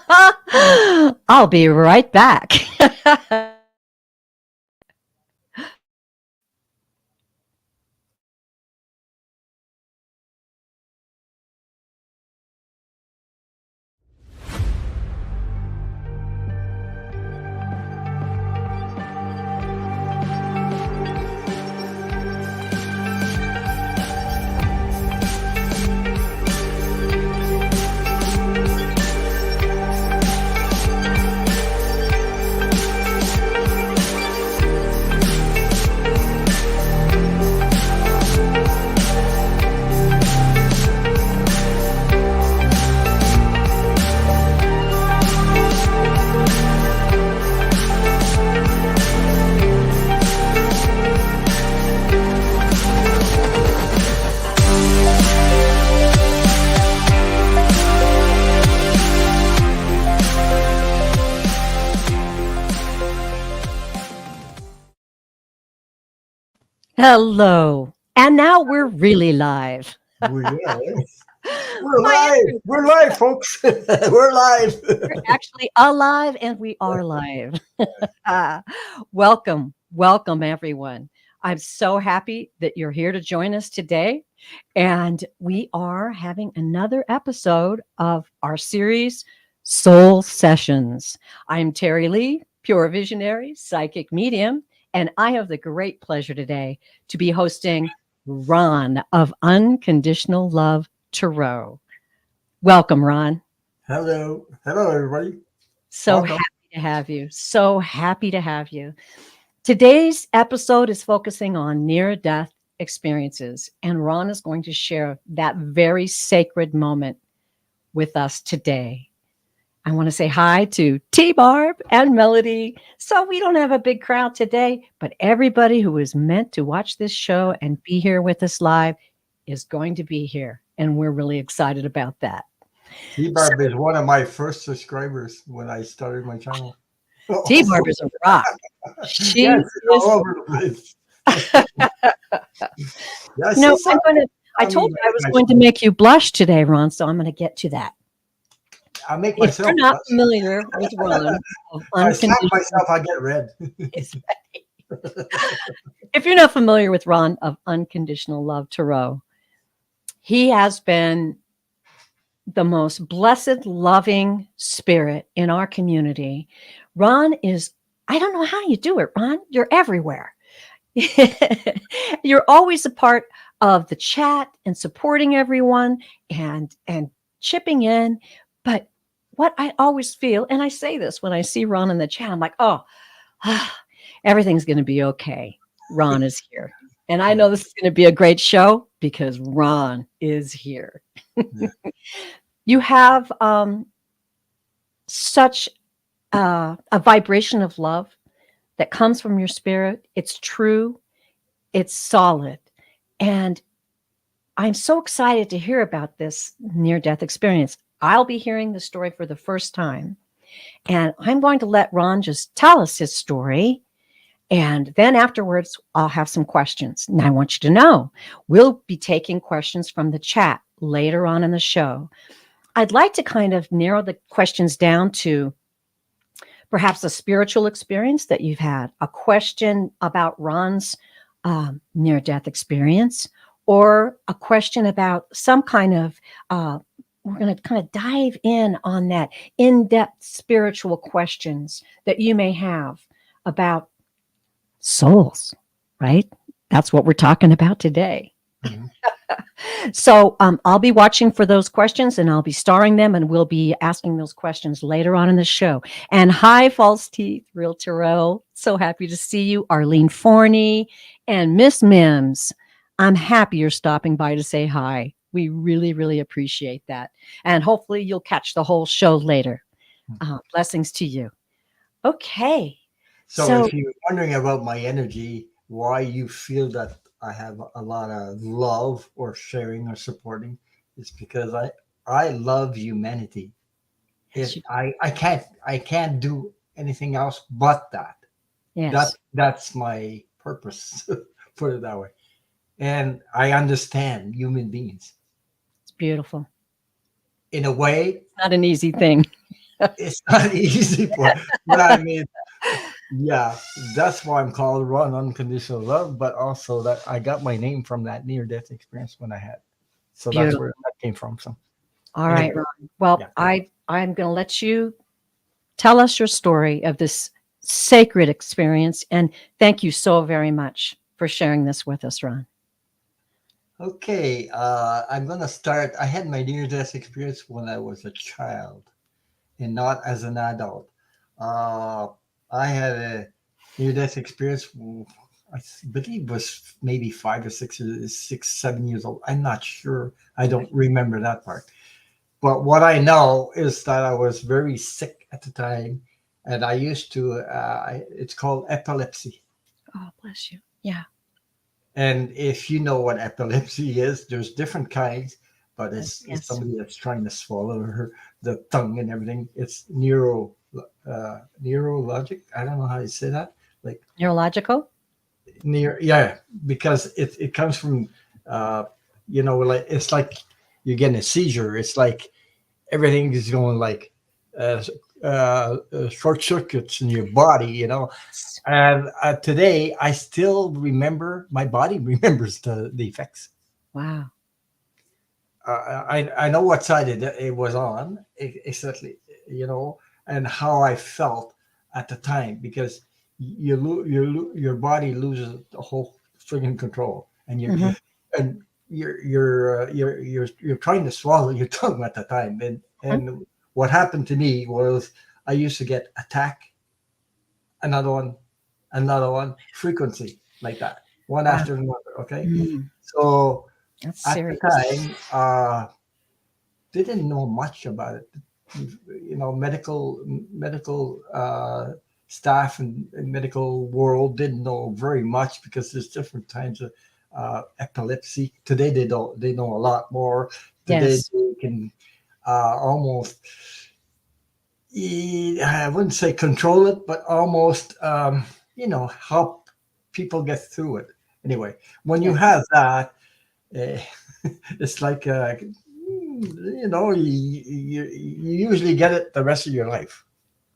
I'll be right back. Hello. And now we're really live. We are. We're My live. We're live, folks. We're live. We're actually alive and we are live. Ah, welcome, everyone. I'm so happy that you're here to join us today. And we are having another episode of our series, Soul Sessions. I'm Terry Lee, pure visionary, psychic medium, and I have the great pleasure today to be hosting Ron of Unconditional Love Tarot. Welcome, Ron. Hello. Hello, everybody. So Welcome. happy to have you. So happy to have you. Today's episode is focusing on near death experiences, and Ron is going to share that very sacred moment with us today. I want to say hi to T Barb and Melody. So, we don't have a big crowd today, but everybody who is meant to watch this show and be here with us live is going to be here. And we're really excited about that. So, T-Barb is one of my first subscribers when I started my channel. T Barb is a rock. She Yes, it's is. all over the place. Yeah, No, she's I'm going to. I I mean, told you I was my going to make you blush today, Ron. So I'm going to get to that. I make If you're myself not blush. familiar with Ron of If I slap Unconditional, myself, I get red. if you're not familiar with Ron of Unconditional Love Tarot, he has been the most blessed, loving spirit in our community. Ron is. I don't know how you do it, Ron. You're everywhere. You're always a part of the chat and supporting everyone and chipping in. But what I always feel, and I say this when I see Ron in the chat, I'm like, oh, everything's going to be okay. Ron is here. And I know this is going to be a great show because Ron is here. Yeah. You have such a vibration of love that comes from your spirit. It's true, it's solid. And I'm so excited to hear about this near death experience. I'll be hearing the story for the first time. And I'm going to let Ron just tell us his story. And then afterwards, I'll have some questions. And I want you to know we'll be taking questions from the chat later on in the show. I'd like to kind of narrow the questions down to perhaps a spiritual experience that you've had, a question about Ron's near death experience, or a question about some kind of, we're going to kind of dive in on that in depth spiritual questions that you may have about souls, right? That's what we're talking about today. Mhm. So I'll be watching for those questions and I'll be starring them and we'll be asking those questions later on in the show. And hi, False Teeth, Real Tarot. So happy to see you, Arlene Forney and Miss Mims. I'm happy you're stopping by to say hi. We really, really appreciate that. And hopefully you'll catch the whole show later. Blessings to you. Okay. So So if you're wondering about my energy, why you feel that I have a lot of love or sharing or supporting, it's because I love humanity. yes, I can't do anything else but that. yes, That's my purpose. Put it that way. And I understand human beings it's beautiful. in a way. Not an easy thing. It's not easy, but I mean, yeah, that's why I'm called Run Unconditional Love. But also that I got my name from that near death experience when I had. So that's where Beautiful. that came from. So All right, anyway, Ron. Well, yeah. I'm going to let you tell us your story of this sacred experience, and thank you so very much for sharing this with us, Ron. Okay, I'm gonna start. I had my near death experience when I was a child, and not as an adult. Uh, I had a near death experience. Believe was maybe 5 or 6, 7 years old. I'm not sure. I don't remember that part. But what I know is that I was very sick at the time, and I used to. It's called epilepsy. Oh, bless you. Yeah. And if you know what epilepsy is, there's different kinds, but it's Yes. somebody that's trying to swallow the tongue and everything. It's neurologic. I don't know how you say that. Like Neurological? yeah, because it comes from uh, like it's like you're getting a seizure. It's like everything is going like uh, short circuits in your body. And today, I still remember. My body remembers the effects. Wow. I know what side it was on exactly, and how I felt at the time because your body loses the whole friggin' control, and Hmm. you're trying to swallow your tongue at the time, and what happened to me was I used to get attack, another one, another one, frequency like that, one Wow. after another. Okay, Mm, so that's at the serious. time, didn't know much about it. Medical staff and medical world didn't know very much because there's different kinds of epilepsy. Today they know a lot more. Today Yes. they can almost I wouldn't say control it, but almost help people get through it. Anyway, when you Yes. have that, uh, it's like you usually get it the rest of your life.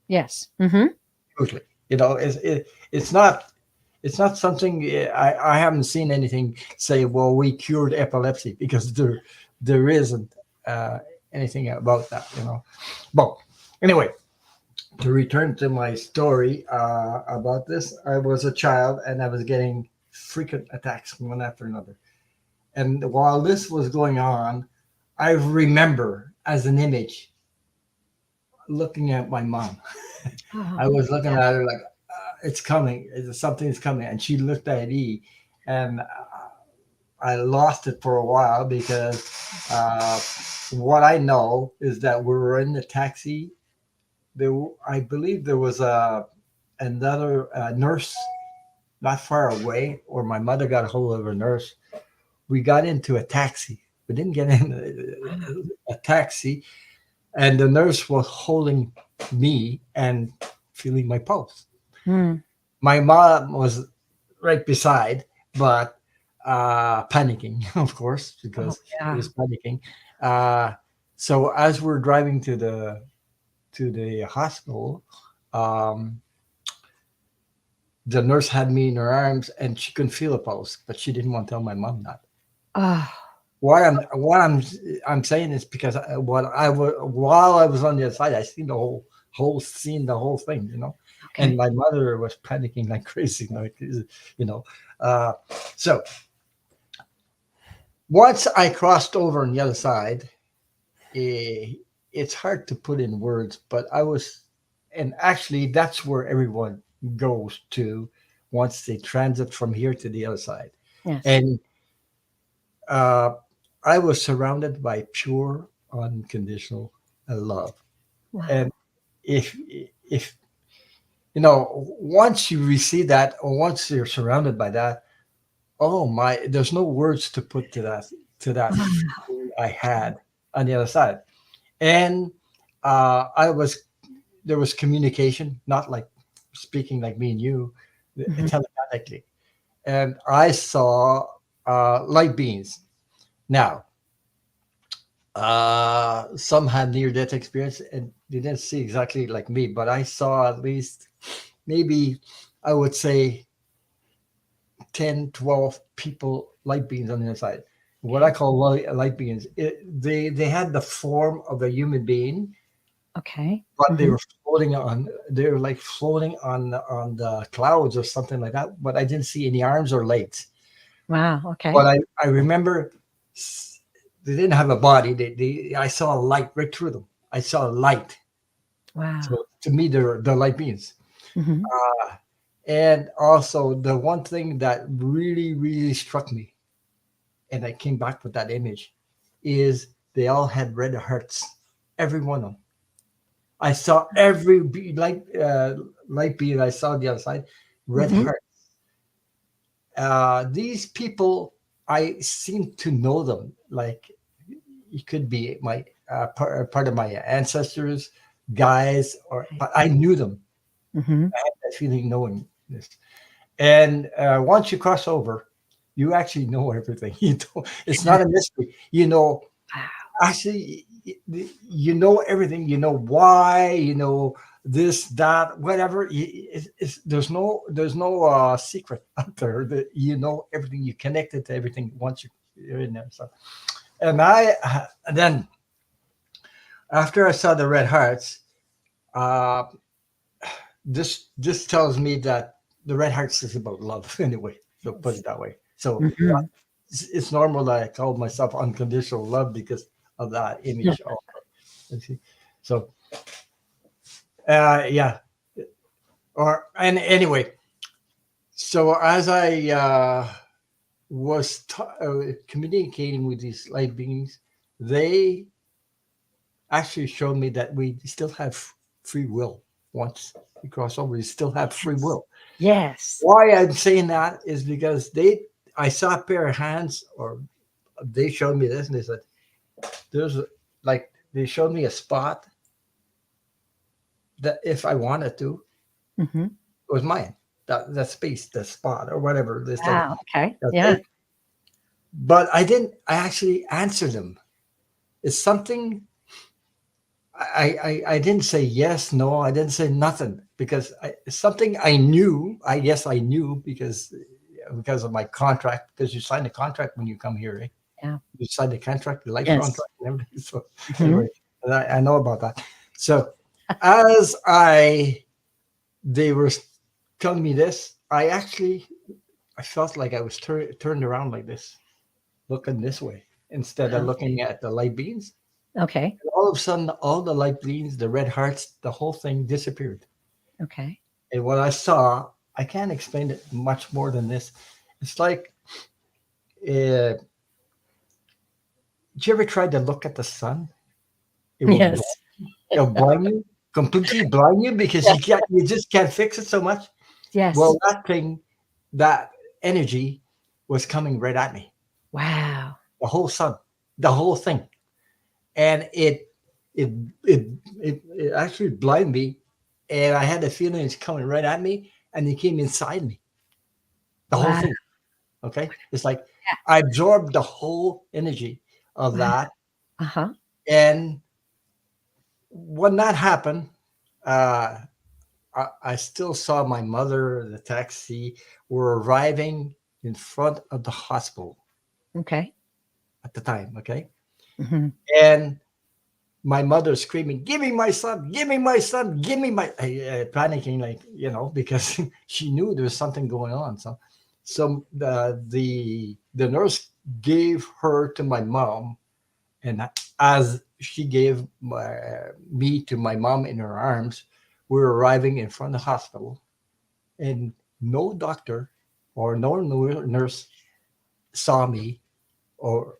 Yes. Hmm. Usually, it's not something I haven't seen anything say. Well, we cured epilepsy because there isn't uh, anything about that. But anyway, to return to my story about this, I was a child and I was getting frequent attacks one after another. And while this was going on, I remember as an image looking at my mom. Oh, I was looking yeah. at her like, it's coming, something's coming. And she looked at me, and I lost it for a while because what I know is that we were in the taxi. I believe there was another nurse not far away, or my mother got a hold of a nurse. We got into a taxi. We didn't get in a taxi, and the nurse was holding me and feeling my pulse. Mm. My mom was right beside, but panicking, of course, Oh, because she yeah. was panicking. Uh, so as we're driving to the hospital, um, the nurse had me in her arms, and she couldn't feel a pulse, but she didn't want to tell my mom that. Oh, What I'm saying is because while I was on the other side, I seen the whole thing, and okay. my mother was panicking like crazy, like you know. Uh, so once I crossed over on the other side, eh, it's hard to put in words, but and actually that's where everyone goes to once they transit from here to the other side, Yes. and uh, I was surrounded by pure, unconditional love. Wow. And if if once you receive that, or once you're surrounded by that, oh my, there's no words to put to that Wow. feeling I had on the other side. And I was there was communication, not like speaking like me and you, Mhm. telepathically, and I saw light beings. Now, Some had near death experience and they didn't see exactly like me, but I saw at least maybe I would say 10, 12 people, light beings on the inside. What I Okay. call light beings. They had the form of a human being, Okay. but they Hmm. were floating on. They were like floating on the clouds or something like that. But I didn't see any arms or legs. Wow. But Okay. I remember they didn't have a body. I saw a light right through them. I saw a light. Wow. So to me, they're light beings. Hmm. And also the one thing that really, really struck me, and I came back with that image, is they all had red hearts. Every one of them. I saw every light being I saw on the other side, red Hmm. heart. These people, I seem to know them. Like it could be my part of my ancestors, guys, or Okay. but I knew them. Hmm. I had that feeling knowing this. And once you cross over, you actually know everything. You don't, it's not a mystery. You know, Wow. actually, you know everything. You know why. You know this, that, whatever. There's no secret out there. That you know everything. You connected to everything once you're in there. So, and then after I saw the red hearts, uh, this tells me that the red hearts is about love anyway. So put Yes. it that way. So Hmm. it's normal that I call myself unconditional love because of that image. Also. You see? So yeah. Or and anyway, so as I was communicating with these light beings, they actually showed me that we still have free will. Once we cross over, we still have free Yes. will. Yes. Why I'm saying that is because I saw a pair of hands, or they showed me this, and they said, "There's like they showed me a spot that if I wanted to, Hmm. it was mine. That space, that spot, or whatever they said." Wow. Okay. Yeah. Okay, but I didn't. I actually answered them. It's something I didn't say yes, no. I didn't say nothing because it's something I knew. I guess I knew because of my contract. Because you sign a contract when you come here, right? Yeah. You sign the contract, the life Yes. contract, and everything. So Hmm. anyway, I know about that. So as I they were telling me this, I felt like I was turned around like this, looking this way instead of Wow. looking at the light beams. Okay. And all of a sudden, all the light beams, the red hearts, the whole thing disappeared. Okay. And what I saw, I can't explain it much more than this. It's like, did you ever try to look at the sun? It will Yes. it'll blind you, completely blind you because Yeah. you just can't fix it so much. Well, Yes. that energy was coming right at me. Wow. The whole sun, the whole thing, and it it it actually blinded me, and I had the feeling it's coming right at me, and it came inside me, the whole Wow. thing. Okay, it's like I absorbed the whole energy of Wow. that, Uh-huh. and when that happened, uh, I still saw my mother, the taxi were arriving in front of the hospital Okay. at the time. Okay, Hmm. and my mother screaming, "Give me my son! Give me my son! Give me my!" Panicking, like because she knew there was something going on. So the nurse gave her to my mom, and as she gave me to my mom in her arms, we were arriving in front of the hospital, and no doctor or no nurse saw me or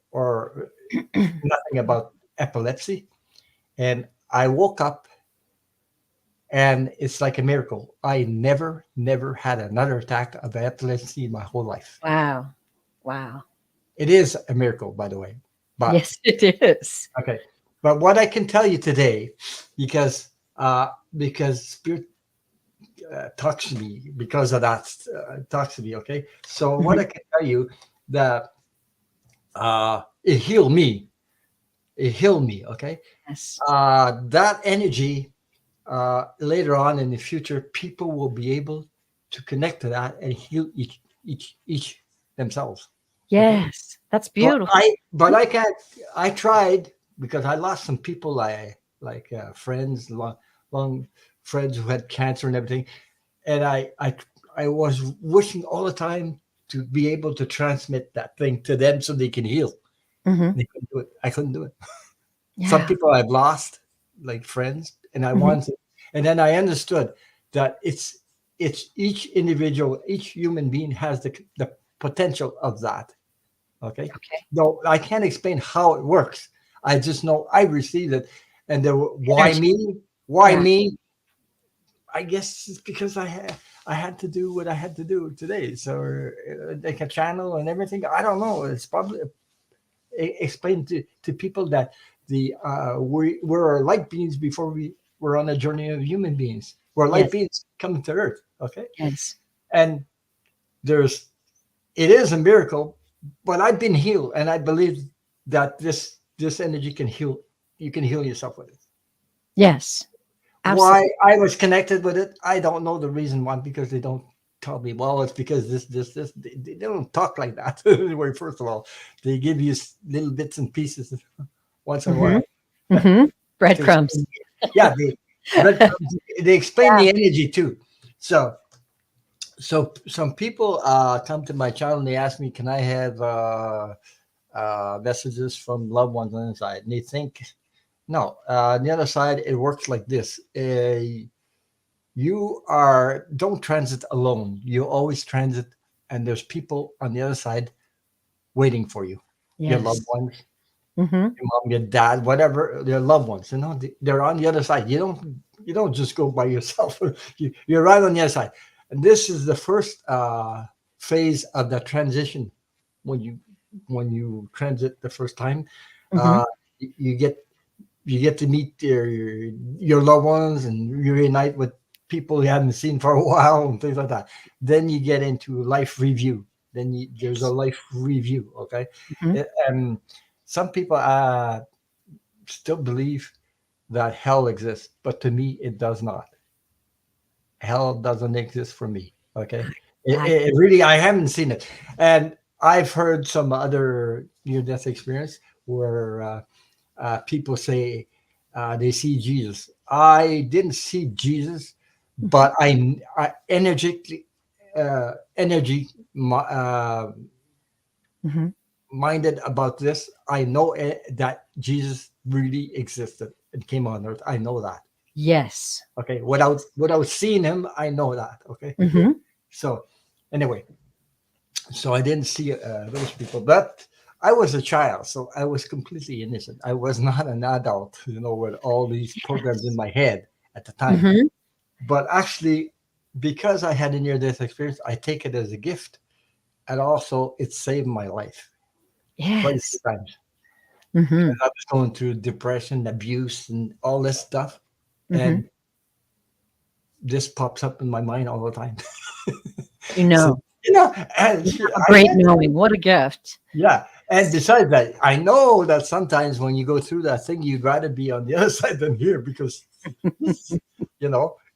nothing about epilepsy. And I woke up, and it's like a miracle. I never had another attack of epilepsy in my whole life. Wow. Wow. It is a miracle, by the way. But Yes, it is. okay, but what I can tell you today, because because spirit talks to me because of that talks to me. Okay, so what Mhm. I can tell you that it healed me it healed me. Okay, Yes. that energy later on in the future, people will be able to connect to that and heal each themselves. Okay, Yes. That's beautiful. but I can't. I tried because I lost some people I like friends, long friends who had cancer and everything, and I was wishing all the time to be able to transmit that thing to them so they can heal. Hmm. They couldn't do it. I couldn't do it. Some Yeah. people I've lost, like friends, and I Hmm. wanted, and then I understood that it's each individual, each human being has the potential of that. Okay, Okay. no, I can't explain how it works. I just know I received it, and there were, why Energy. me? Why Yeah. me? I guess it's because I had to do what I had to do today. So like a channel and everything. I don't know. It's probably explain to people that we're light beings before we were on a journey of human beings. We're light Yes. beings coming to Earth. Okay, Yes. and there's it is a miracle, but I've been healed, and I believe that this energy can heal. You can heal yourself with it. Yes. Why Absolutely. I was connected with it, I don't know the reason why, because they don't tell me. Well, it's because this. They don't talk like that. Anyway, first of all, they give you little bits and pieces once in a Hmm. while Hmm. to Breadcrumbs. explain. Yeah, they explain Yeah. the energy too. So some people come to my channel and they ask me, can I have messages from loved ones on the inside? And they think no. On the other side, it works like this. You are don't transit alone. You always transit, and there's people on the other side waiting for you. Your loved Yes. ones, Hmm. your mom, your dad, whatever, your loved ones. They're on the other side. You don't just go by yourself. You're right on the other side, and this is the first phase of the transition. When you transit the first time, Hmm. uh, you get to meet your loved ones and you reunite with people you haven't seen for a while and things like that. Then you get into life review. There's a Yes. life review. Okay, Hmm. And some people still believe that hell exists, but to me, it does not. Hell doesn't exist for me. Okay, I, it really, I haven't seen it, and I've heard some other near-death experience where people say they see Jesus. I didn't see Jesus, mhm. but I energy Mhm. minded about this. I know that Jesus really existed and came on earth. I know that. Yes. Okay, without seeing him, I know that. Okay, Mhm. so anyway, so I didn't see those people, but I was a child, so I was completely innocent. I was not an adult, with all these programs in Yes. my head at the time. Mhm. But actually, because I had a near-death experience, I take it as a gift, and also it saved my life quite a few Yes. times because Mhm. I was going through depression, abuse, and all this stuff, Mhm. and this pops up in my mind all the time. You So know, and you have a I great can't. knowing. What a gift. Yeah. And besides that, I know that sometimes when you go through that thing, you'd rather be on the other side than here because,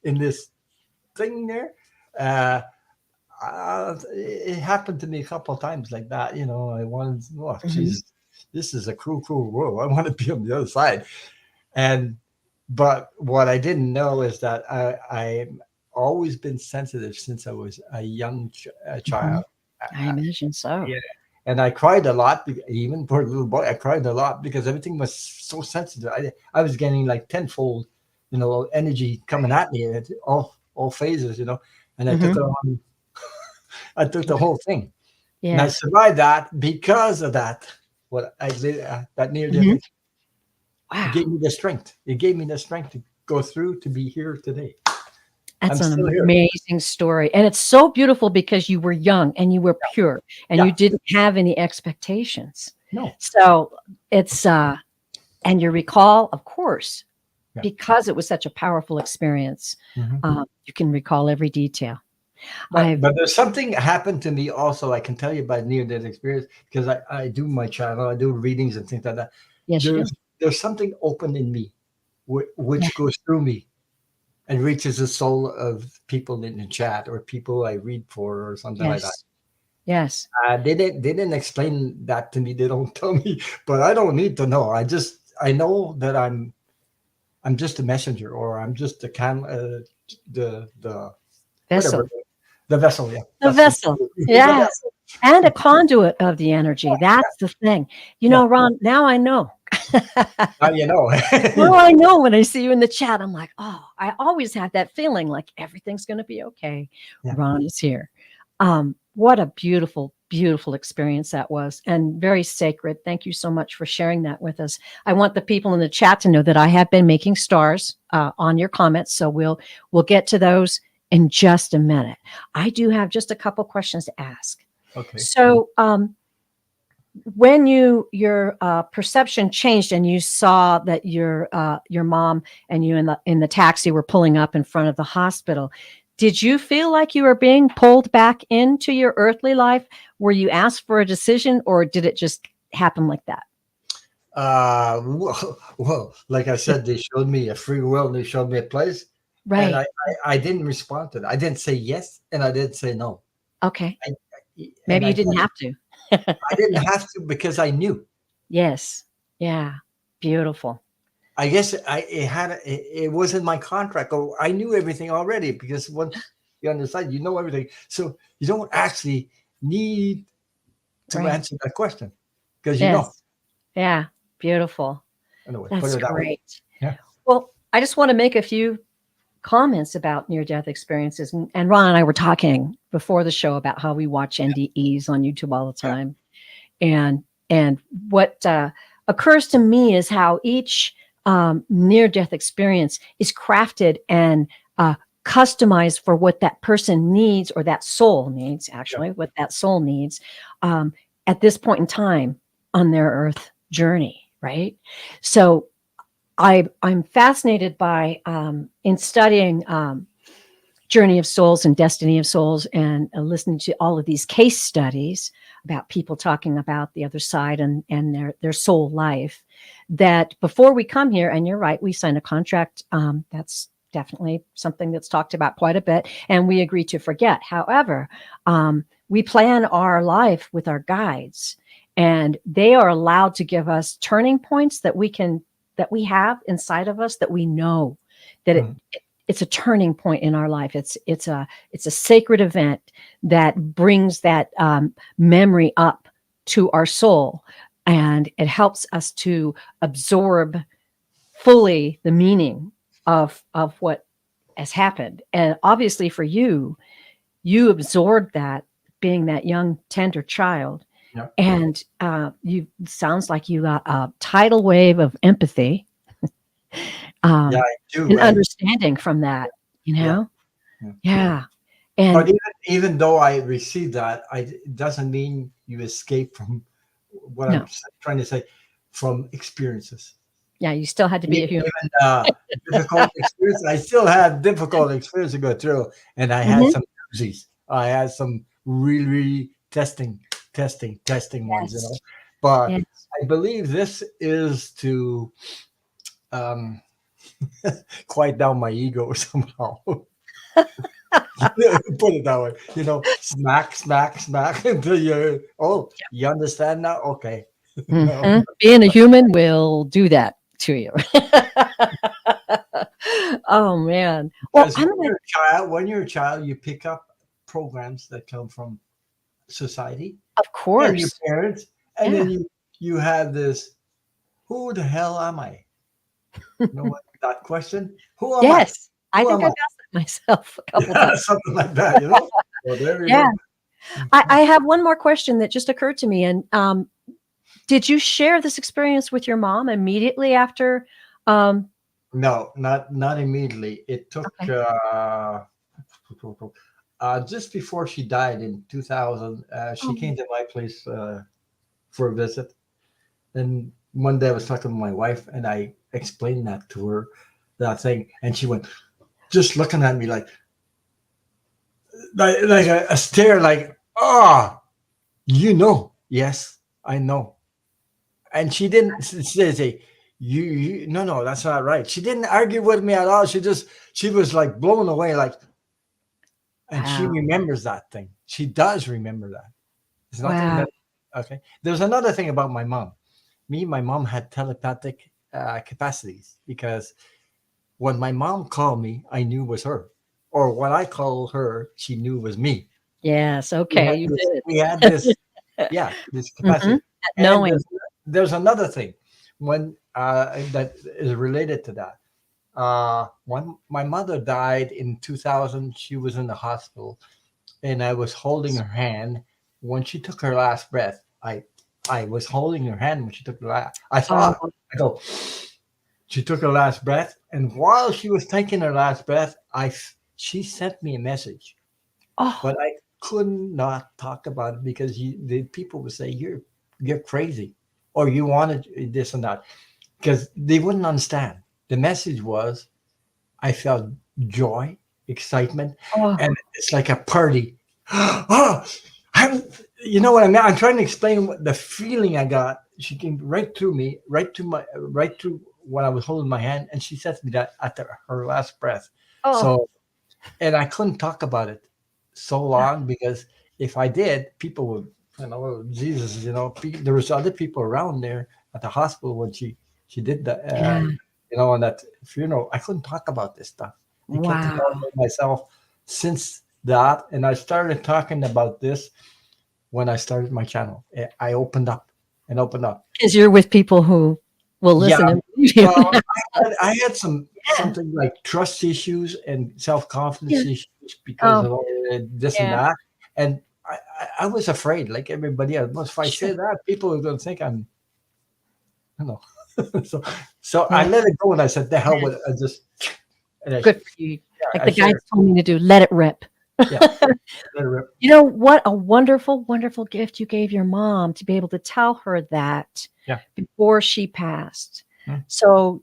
in this thing there, uh, it happened to me a couple of times like that. I wanted, oh, Mhm. Jesus, this is a cruel, cruel world. I want to be on the other side. And, but what I didn't know is that I've always been sensitive since I was a young child. Mhm. I imagine so. Yeah. And I cried a lot, even for a little boy. I cried a lot because everything was so sensitive. I was getting like tenfold, energy coming at me at all phases, and I took Mhm. it on. I took the whole thing, and I Yes. survived that because of that. What I did, that near death Mhm. Wow. gave me the strength. It gave me the strength to go through to be here today. I'm That's an still here. amazing story. And it's so beautiful because you were young and you were pure and you Yeah. didn't have any expectations. No. So it's and you recall, of course, Yeah. because it was such a powerful experience, Mhm. you can recall every detail. But I've but there's something happened to me also. I can tell you about near death experience because I do my channel, I do readings and things like that. yes, you There's do. there's something open in me, Yeah. which goes through me and reaches the soul of people in the chat or people I read for or something like that. Yes. Yes. They didn't explain that to me. They don't tell me, but I don't need to know. I know that I'm just a messenger, or I'm just the whatever, Vessel. the vessel. Yeah, The that's the vessel. the Yes. vessel. And a conduit of the energy. That's the thing. Yeah, Ron, now I know. now you know. Now I know when I see you in the chat, I'm like, oh, I always have that feeling like everything's going to be okay. Yeah. Ron is here. What a beautiful, beautiful experience that was, and very sacred. Thank you so much for sharing that with us. I want the people in the chat to know that I have been making stars on your comments, so we'll get to those in just a minute. I do have just a couple questions to ask. Okay. So, when your perception changed and you saw that your mom and you in the taxi were pulling up in front of the hospital, did you feel like you were being pulled back into your earthly life? Were you asked for a decision, or did it just happen like that? Well, like I said, they showed me a free will. They showed me a place, and Right. I didn't respond to it. I didn't say yes, and I didn't say no. Okay. I, and Maybe you didn't have to. I didn't have to because I knew. Yes. Yeah. Beautiful. I guess it was in my contract. Oh, I knew everything already because once you understand, you know everything. So you don't actually need to Right. answer that question because you know. Yes. Yeah. Beautiful. Anyway, put That's it that way. great. Yeah. Well, I just want to make a few comments about near death experiences. And Ron and I were talking before the show about how we watch NDEs on YouTube all the Yeah. time. And what occurs to me is how each near death experience is crafted and customized for what that person needs, or that soul needs, actually, what that soul needs um, at this point in time on their earth journey, right? So I'm fascinated by in studying Journey of Souls and Destiny of Souls, and listening to all of these case studies about people talking about the other side and their soul life. That before we come here, and you're right, we sign a contract. That's definitely something that's talked about quite a bit, and we agree to forget. However, we plan our life with our guides, and they are allowed to give us turning points that we have inside of us, that we know that Mhm. it's a turning point in our life. It's a sacred event that brings that memory up to our soul, and it helps us to absorb fully the meaning of what has happened. And obviously, for you, you absorbed that, being that young tender child, Yeah. and you sounds like you got a tidal wave of empathy Yeah, um, I do. and And understanding from that, you yeah. know? Yeah. Yeah. But And even though I received that, it doesn't mean you escape from what I'm no, trying to say, from experiences. yeah, you still had to be a human. Even difficult experience, I still had difficult experience to go through, and I had Mhm. some doozies. I had some really, really testing ones, Yes. But Yes. I believe this is to um, quiet down my ego somehow. Put it that way, smack, smack, smack until you understand now. Okay, no, Mhm. Being a human will do that to you. Oh, man. Well, because I'm gonna when you're a child, you pick up programs that come from society of and your course. parents, and Yeah. then you have this. Who the hell am I? You know what? That question. Who am I? Yes. I Who think am I? I've asked that myself a couple times. Yeah, something like that. Well, there we Yeah. go. I have one more question that just occurred to me, and, did you share this experience with your mom immediately after, um No, not immediately. It took okay. just before she died in 2000. She Oh, came to my place for a visit, and one day I was talking to my wife, and I explained that to her, that thing, and she went just looking at me like a stare, like, yes, I know. And she didn't say, no, that's not right. She didn't argue with me at all. She was like blown away, like, and she Wow. remembers that thing. She does remember that. It's nothing Wow. that, okay. There's another thing about my mom. My mom had telepathic capacities because when my mom called me, I knew it was her. Or when I called her, she knew it was me. Yes. Okay. You did We had it. this, yeah, this Hmm. capacity. And Knowing. there's another thing when that is related to that. When my mother died in 2000, she was in the hospital, and I was holding her hand when she took her last breath. I was holding her hand when she took the last. I saw it. Oh, I go. She took her last breath, and while she was taking her last breath, she sent me a message, oh, but I could not talk about it because the people would say you're crazy, or you wanted this and that, because they wouldn't understand. The message was I felt joy, excitement, oh, and it's like a party. Oh, you know what I mean? I'm trying to explain what the feeling I got. She came right through me, right through when I was holding my hand, and she said to me that at her last breath. oh. So, and I couldn't talk about it so long because if I did, people would, "Oh, Jesus, there was other people around there at the hospital when she did that, Yeah. on that funeral. I couldn't talk about this stuff. I kept it Wow. all to myself since that, and I started talking about this when I started my channel. I opened up and opened up. Because you're with people who will Yeah, listen and believe you. well, I had Yeah. something like trust issues and self Yeah. confidence issues because Oh, of all this and yeah. that, and I was afraid, like everybody else. But if I Sure. say that, people are going to think I'm, you know. so I Yeah. let it go, and I said, "The hell with it." I just and Good for you. Like I the guys shared. told me to do, let it rip. Yeah, let it rip. You know what a wonderful, wonderful gift you gave your mom to be able to tell her that Yeah. before she passed. Mm. So,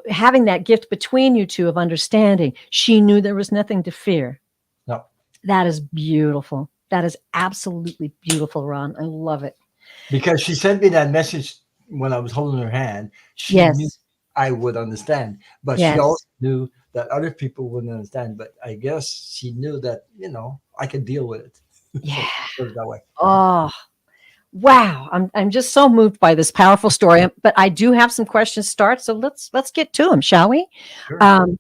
having that gift between you two of understanding, she knew there was nothing to fear. No, That is beautiful. That is absolutely beautiful, Ron. I love it. because she sent me that message when I was holding her hand. She knew Yes. I would understand, but she also Yes. knew that other people wouldn't understand. But I guess she knew that I could deal with it. Yeah. So put it that way. Oh, wow. I'm just so moved by this powerful story. But I do have some questions to start. So let's get to them, shall we? Sure, Um,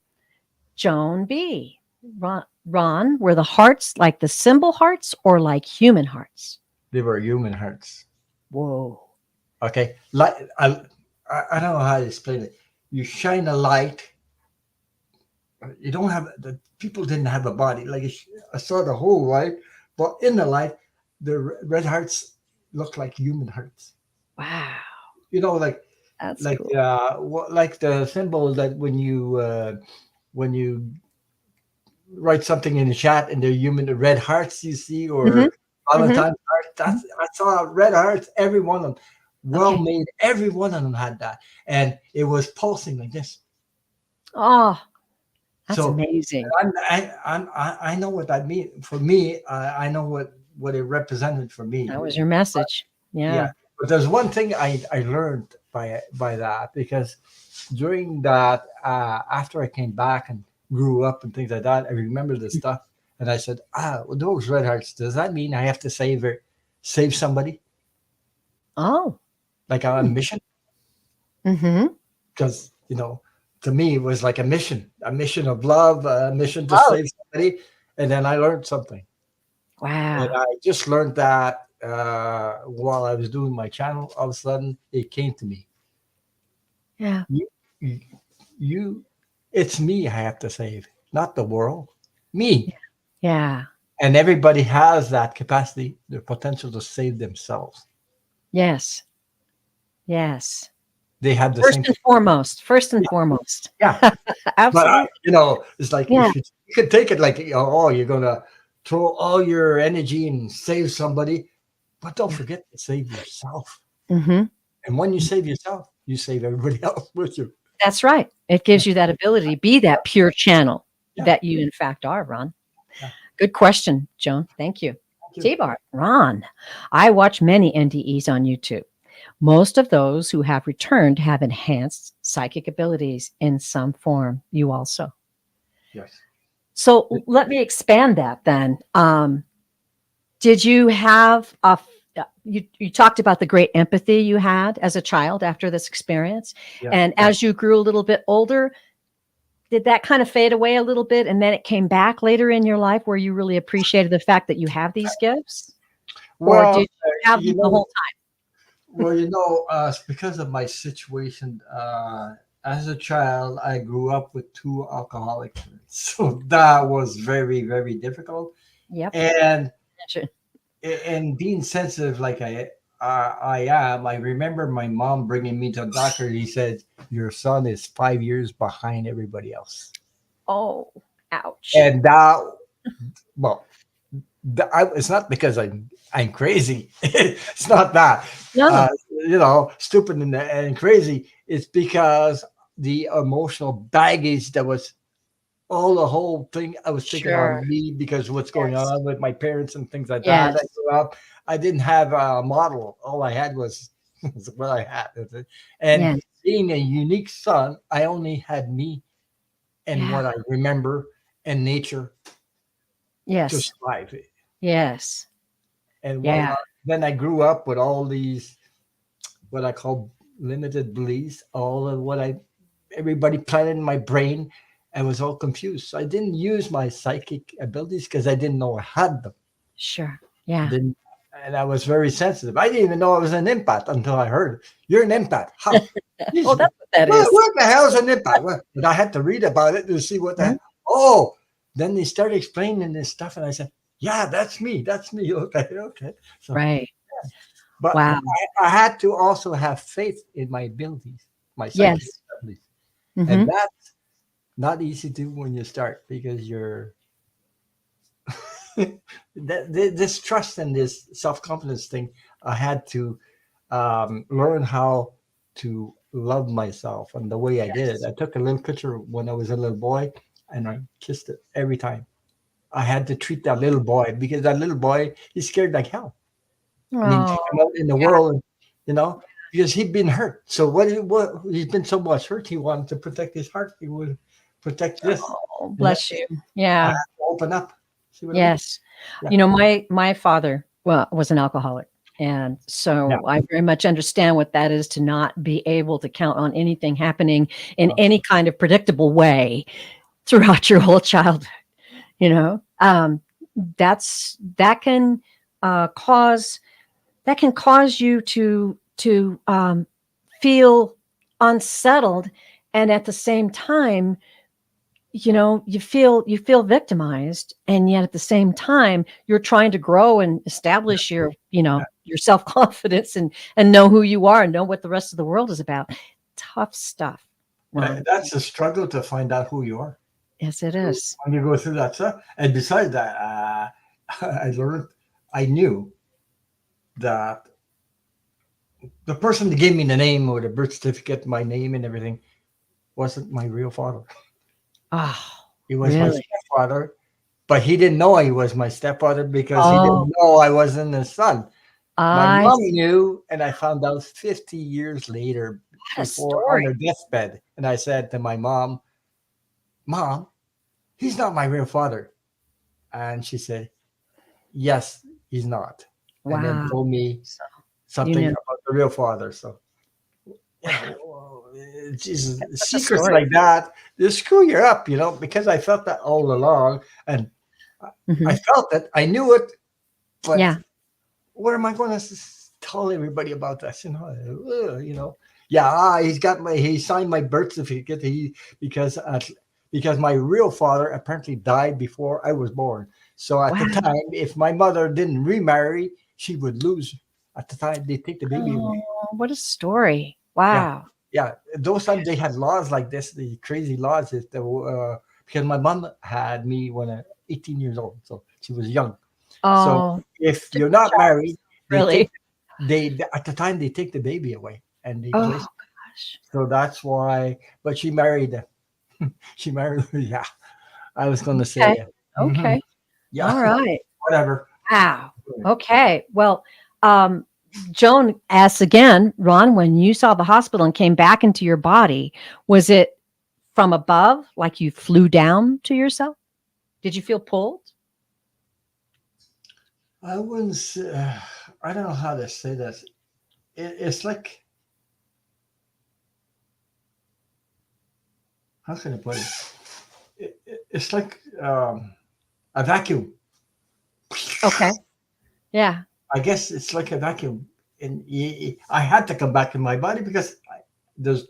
Joan B. Ron, were the hearts like the symbol hearts or like human hearts? they were human hearts. Whoa. Okay, like I don't know how to explain it. You shine a light. You don't have the people didn't have a body. Like I saw the whole light, but in the light, the red hearts look like human hearts. Wow. You know, like That's like cool. like the symbol that when you write something in the chat and they're human, the red hearts you see, Hmm. or Hmm. Valentine's heart. I saw red hearts, every one of them, well Okay. made. Every one of them had that, and it was pulsing like this. Oh, that's So amazing. I know what that means for me. I know what it represented for me. That was your message. Yeah, Yeah. but there's one thing I learned by that because during that after I came back and grew up and things like that, I remember this stuff, and I said, well, those red hearts. Does that mean I have to save somebody Oh. like on a mission? Mm-hmm. Because to me it was like a mission of love, a mission to Oh. save somebody, and then I learned something. And Wow. I just learned that while I was doing my channel. All of a sudden, it came to me. Yeah. You, you, you, it's me I have to save, not the world. Me. Yeah. And everybody has that capacity, the potential to save themselves. Yes. Yes. They have the First same. and foremost. First and Yeah, foremost. yeah. But Absolutely. it's like Yeah. if you could take it like, oh, you're gonna throw all your energy and save somebody, but don't Yeah. forget to save yourself. Mm-hmm. And when you save yourself, you save everybody else with you. That's right. It Yeah, gives you that ability to be that pure channel yeah, that you, in fact, are, Ron. yeah. Good question, Joan. Thank you. Thank you. T-Bar, Ron. I watch many NDEs on YouTube. Most of those who have returned have enhanced psychic abilities in some form. You also. Yes. So let me expand that then. Did you have you talked about the great empathy you had as a child after this experience, Yeah. and as you grew a little bit older, did that kind of fade away a little bit, and then it came back later in your life where you really appreciated the fact that you have these gifts, or Well, did you have you them the know, whole it's because of my situation. As a child, I grew up with two alcoholic parents, so that was very, very difficult. time? Yep. And Gotcha. being sensitive like I am, I remember my mom bringing me to the doctor. He said, "Your son is 5 years behind everybody else," Oh, ouch. and that, well, it's not because I'm crazy. It's not that. No, Stupid and crazy. It's because the emotional baggage that was all the whole thing I was taking sure. on me because of what's going Yes. on with my parents and things like that. I Yes. grew up. I didn't have a model. All I had was what I had. That's it. And Yes. being a unique son, I only had me and Yeah. what I remember and nature to Yes. survive. Yes. And Yeah. then I grew up with all these what I call limited beliefs, all of what I everybody planted in my brain and was all confused. So I didn't use my psychic abilities because I didn't know I had them. Sure. Yeah. Didn't and I was very sensitive. I didn't even know I was an empath until I heard you're an empath. How? Oh, Jesus, that's what that is. what the hell is an empath? Well, and I had to read about it to see what the Mhm. hell. Oh, then they started explaining this stuff, and I said, "Yeah, that's me. That's me." Okay, okay. So, Right. but Wow. I had to also have faith in my abilities, my psychic Yes. abilities, and Hmm. that's not easy to do when you start because you're this trust and this self confidence thing. I had to learn how to love myself, and the way I did it, Yes. I took a little picture when I was a little boy, and I kissed it every time. I had to treat that little boy because that little boy he's scared like hell. And then Oh, take him out in the yeah. world, you know, because he'd been hurt. So what he's been so much hurt, he wanted to protect his heart. He would protect this, Oh, and then bless you. I Yeah. had to open up. See what I mean? Yes. Yeah, My father, well, was an alcoholic. And yeah. so I very much understand what that is to not be able to count on anything happening in Uh, any kind of predictable way throughout your whole childhood, you know? That can cause you to feel unsettled, and at the same time, you feel victimized, and yet at the same time you're trying to grow and establish your self-confidence and know who you are and know what the rest of the world is about. Tough stuff, Ron. that's a struggle to find out who you are Yes, it is. when you go through that stuff. And besides that, I knew that the person that gave me the name or the birth certificate, my name and everything, wasn't my real father. Oh, He was my really? stepfather, but he didn't know he was my stepfather because he Oh, didn't know I wasn't his son. My I mom see. knew, and I found out 50 years later What a before on story. her deathbed. And I said to my mom, Mom, he's not my real father. And she said, Yes, he's not. And then Wow. told me So you something knew. about the real father. So, Jesus, That's such a secrets story. like that, they screw you up, because I felt that all along. And I Hmm. felt it, I knew it, but Yeah. what am I going to tell everybody about this? Yeah, he signed my birth certificate. Because my real father apparently died before I was born. So at the Wow. time, if my mother didn't remarry, she would lose. At the time, they take the baby away. Oh, what a story. Yeah, Wow. yeah. Those times they had laws like this, the crazy laws. Because my mom had me when I 18 years old, so she was young. So Oh, if you're different not jobs, married, they really. take they at the time they take the baby away and they Oh place. gosh. So that's why. But she married. She married. Yeah, I was going to Okay. say. Mhm. Okay. Yeah, All right. whatever. Wow. Okay. Well, um, Joan asks again, Ron, when you saw the hospital and came back into your body, was it from above, like you flew down to yourself? Did you feel pulled? I wouldn't say, I don't know how to say this. It's like, how can I put it? It's like a vacuum. Okay. Yeah. I guess it's like a vacuum. And I had to come back in my body because there's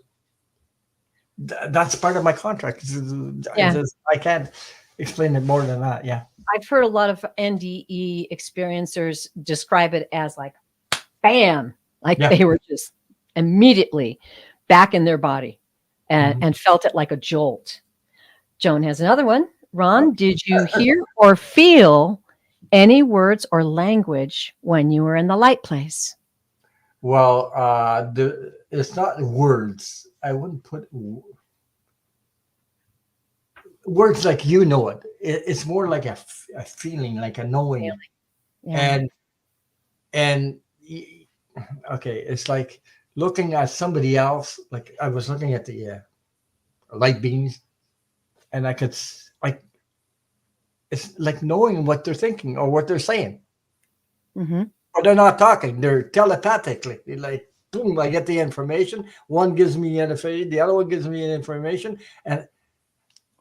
that's part of my contract. Yeah. I can't explain it more than that. Yeah. I've heard a lot of NDE experiencers describe it as like, bam, like Yeah. they were just immediately back in their body Mhm. and felt it like a jolt. Joan has another one. Ron, Okay. did you hear or feel any words or language when you were in the light place? Well, it's not words. I wouldn't put words like you know it. It's more like a feeling, like a knowing, Feeling. Yeah. and and okay, it's like looking at somebody else. Like I was looking at the light beams, and like it's like knowing what they're thinking or what they're saying, Hmm. or they're not talking. They're telepathically. They're like boom, I get the information. One gives me information, the other one gives me information, and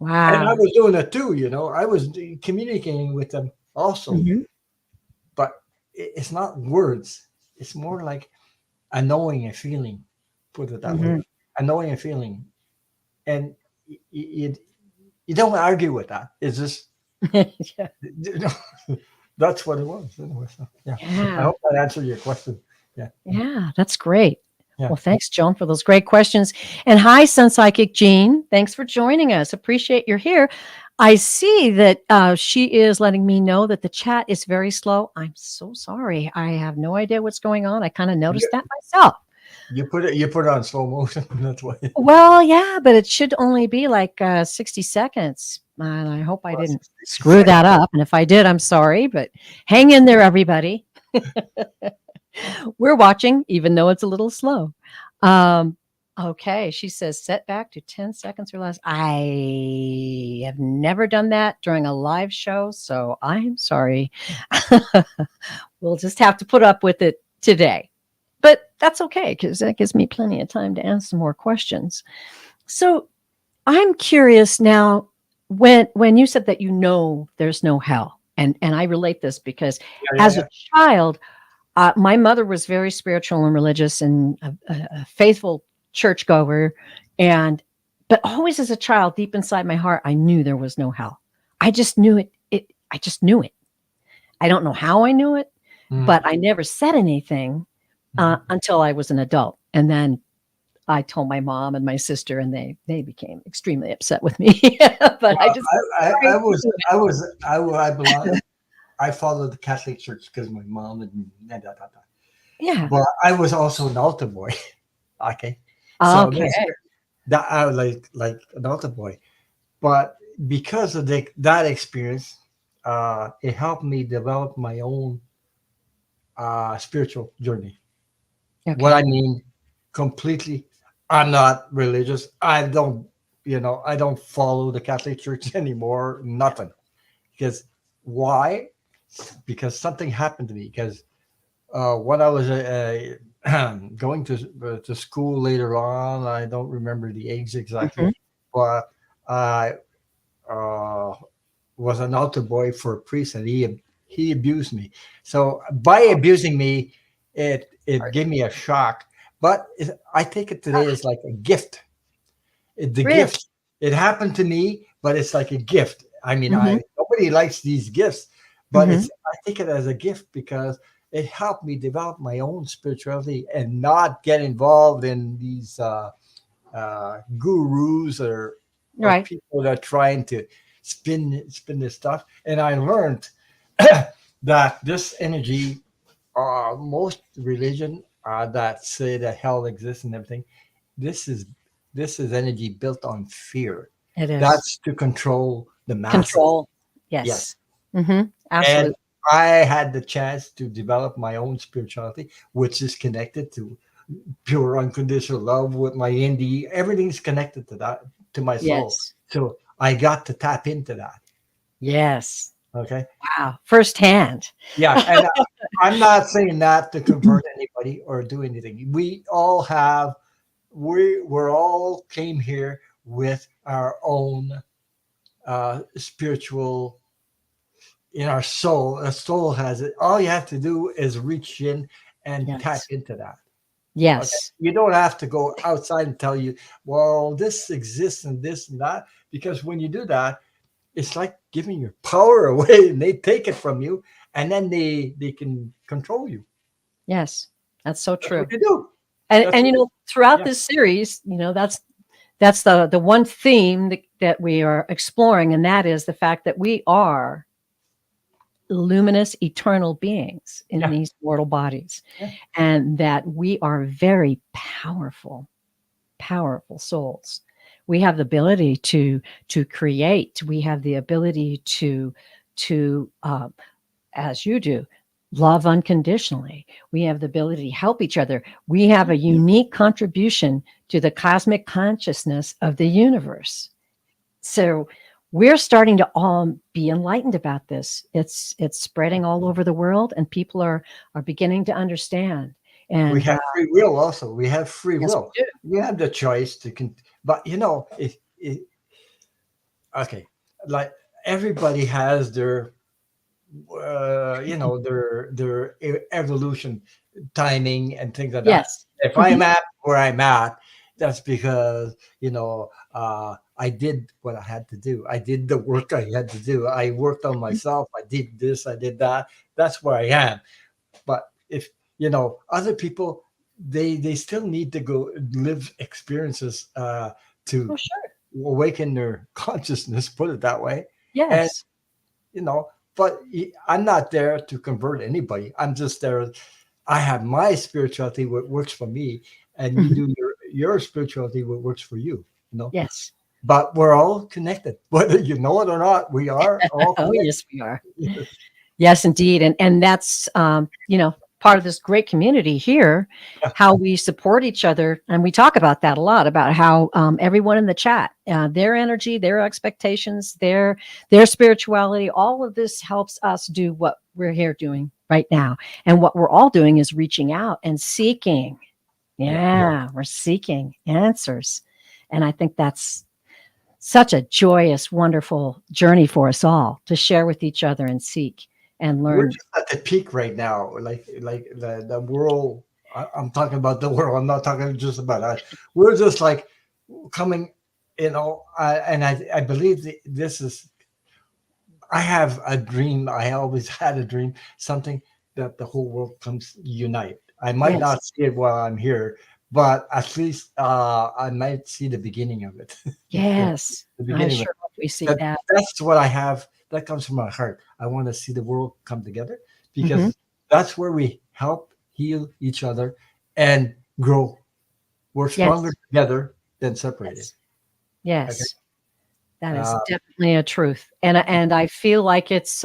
I Wow. was doing it too. I was communicating with them also, Hmm. but it's not words. It's more like a knowing, a feeling. Put it that way, Hmm. a knowing, a feeling, and you don't argue with that. It's just Yeah. that's what it was. Anyway, so, yeah, I Yeah. hope that answered your question. Yeah, Yeah. That's great. yeah, Well, thanks, Joan, for those great questions. And hi, Sun Psychic Jean. Thanks for joining us. Appreciate you're here. I see that she is letting me know that the chat is very slow. I'm so sorry. I have no idea what's going on. I kind of you, noticed that myself. you put it on slow motion. That's why. Well, yeah, but it should only be like 60 seconds. And I hope I Well, didn't 60 screw that seconds. up. And if I did, I'm sorry, but hang in there, everybody. We're watching, even though it's a little slow. Um, okay, she says set back to 10 seconds or less. I have never done that during a live show, so I'm sorry. We'll just have to put up with it today. But that's okay because that gives me plenty of time to answer more questions. So I'm curious now when you said that there's no hell, and I relate this because Yeah, yeah, as a yeah. child, my mother was very spiritual and religious and a faithful churchgoer, and but always as a child, deep inside my heart, I knew there was no hell. I just knew it. I just knew it. I don't know how I knew it, Mhm, but I never said anything mhm. until I was an adult, and then I told my mom and my sister, and they became extremely upset with me. But I Well, just I I was knew I it. was I belong. I followed the Catholic Church because my mom and that. Yeah. But I was also an altar boy. Okay, so Okay. that's that I was like an altar boy. But because of that experience, it helped me develop my own spiritual journey. What I Okay. mean, completely, I'm not religious. I don't follow the Catholic Church anymore. Nothing. Because why? Because something happened to me. Because when I was going to school later on, I don't remember the age exactly, Mhm. but I uh, was an altar boy for a priest, and he abused me. So by abusing me, it gave me a shock. But I take it today as like a gift. The Really? gift. It happened to me, but it's like a gift. I mean, Mhm. I nobody likes these gifts, but Mhm. it's I take it as a gift because it helped me develop my own spirituality and not get involved in these gurus or Right. people that are trying to spin this stuff. And I learned that this energy, most religion that say that hell exists and everything, this is this is energy built on fear. It is. That's to control the masses. Control. Yes. Yes. Mhm. And Absolutely. I had the chance to develop my own spirituality, which is connected to pure unconditional love with my NDE. Everything's connected to that, to my soul. Yes. So I got to tap into that. Yes. Okay. Wow. Firsthand. Yeah. And I'm not saying that to convert anybody or do anything. We all have, we're all came here with our own spiritual in our soul. A soul has it. All you have to do is reach in and tap Yes. into that. Okay. Yes. You don't have to go outside and tell you, well, this exists and this and that. Because when you do that, it's like giving your power away and they take it from you and then they can control you. Yes. That's so That's what true. you do. And That's what, throughout yeah. this series, that's the one theme that we are exploring, and that is the fact that we are luminous eternal beings in Yeah. these mortal bodies, Yeah. and that we are very powerful souls. We have the ability to create. We have the ability to as you do, love unconditionally. We have the ability to help each other. We have a unique contribution to the cosmic consciousness of the universe. So we're starting to all be enlightened about this. It's spreading all over the world, and people are beginning to understand. We And have free will also. We have free yes, will. we do. We have the choice to, but if okay, like everybody has their evolution timing and things like that. Yes. If Mhm. I'm at where I'm at, that's because I did what I had to do. I did the work I had to do. I worked on myself. I did this. I did that. That's where I am. But if other people, they still need to go live experiences to Oh, sure. awaken their consciousness. Put it that way, and Yes. but I'm not there to convert anybody. I'm just there. I have my spirituality, what works for me, and you Mhm. do your spirituality, what works for you. Yes. But we're all connected, whether you know it or not. We are all Oh, connected. yes, we are. Yes, indeed. And that's part of this great community here, Yeah, how we support each other. And we talk about that a lot, about how everyone in the chat, their energy, their expectations, their spirituality, all of this helps us do what we're here doing right now. And what we're all doing is reaching out and seeking. yeah. Yeah, we're seeking answers. And I think that's such a joyous, wonderful journey for us all to share with each other and seek and We're learn. just at the peak right now. Like the world. I'm talking about the world. I'm not talking just about us. We're just like coming. And I believe this is. I have a dream. I always had a dream. Something that the whole world comes unite. I might Yes, not see it while I'm here, but at least I might see the beginning of it. yes. The I beginning of it. sure hope we see that. That's what I have. That comes from my heart. I want to see the world come together Mhm. because that's where we help heal each other and grow. We're stronger Yes, together than separated. yes, Okay. yes. That is Uh, definitely a truth, and I feel like it's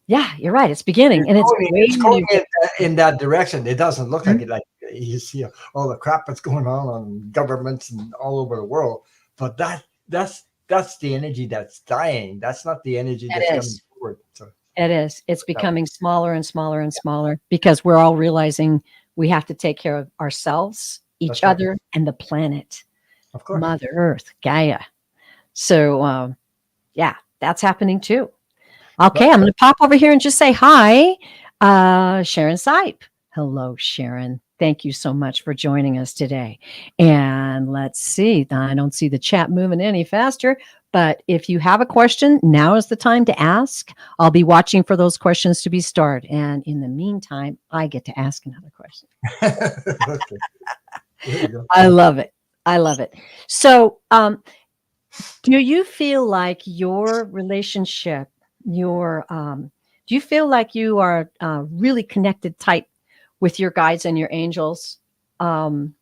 yeah, you're right. It's beginning, and it's way it's going big. in that direction. It doesn't look like Mhm. it. Like you see all the crap that's going on governments and all over the world, but that's the energy that's dying. That's not the energy that's It coming is. forward. So It is. It's that way. becoming smaller and smaller and smaller because we're all realizing we have to take care of ourselves, each That's right. other, and the planet, Of course. Mother Earth, Gaia. So, yeah, that's happening too. Okay, But I'm going to pop over here and just say hi. Sharon Sipe. Hello, Sharon. Thank you so much for joining us today. And let's see. I don't see the chat moving any faster, but if you have a question, now is the time to ask. I'll be watching for those questions to be started. And in the meantime, I get to ask another question. okay, there you go. I love it. I love it. So, do you feel like your relationship, do you feel like you are really connected tight with your guides and your angels um,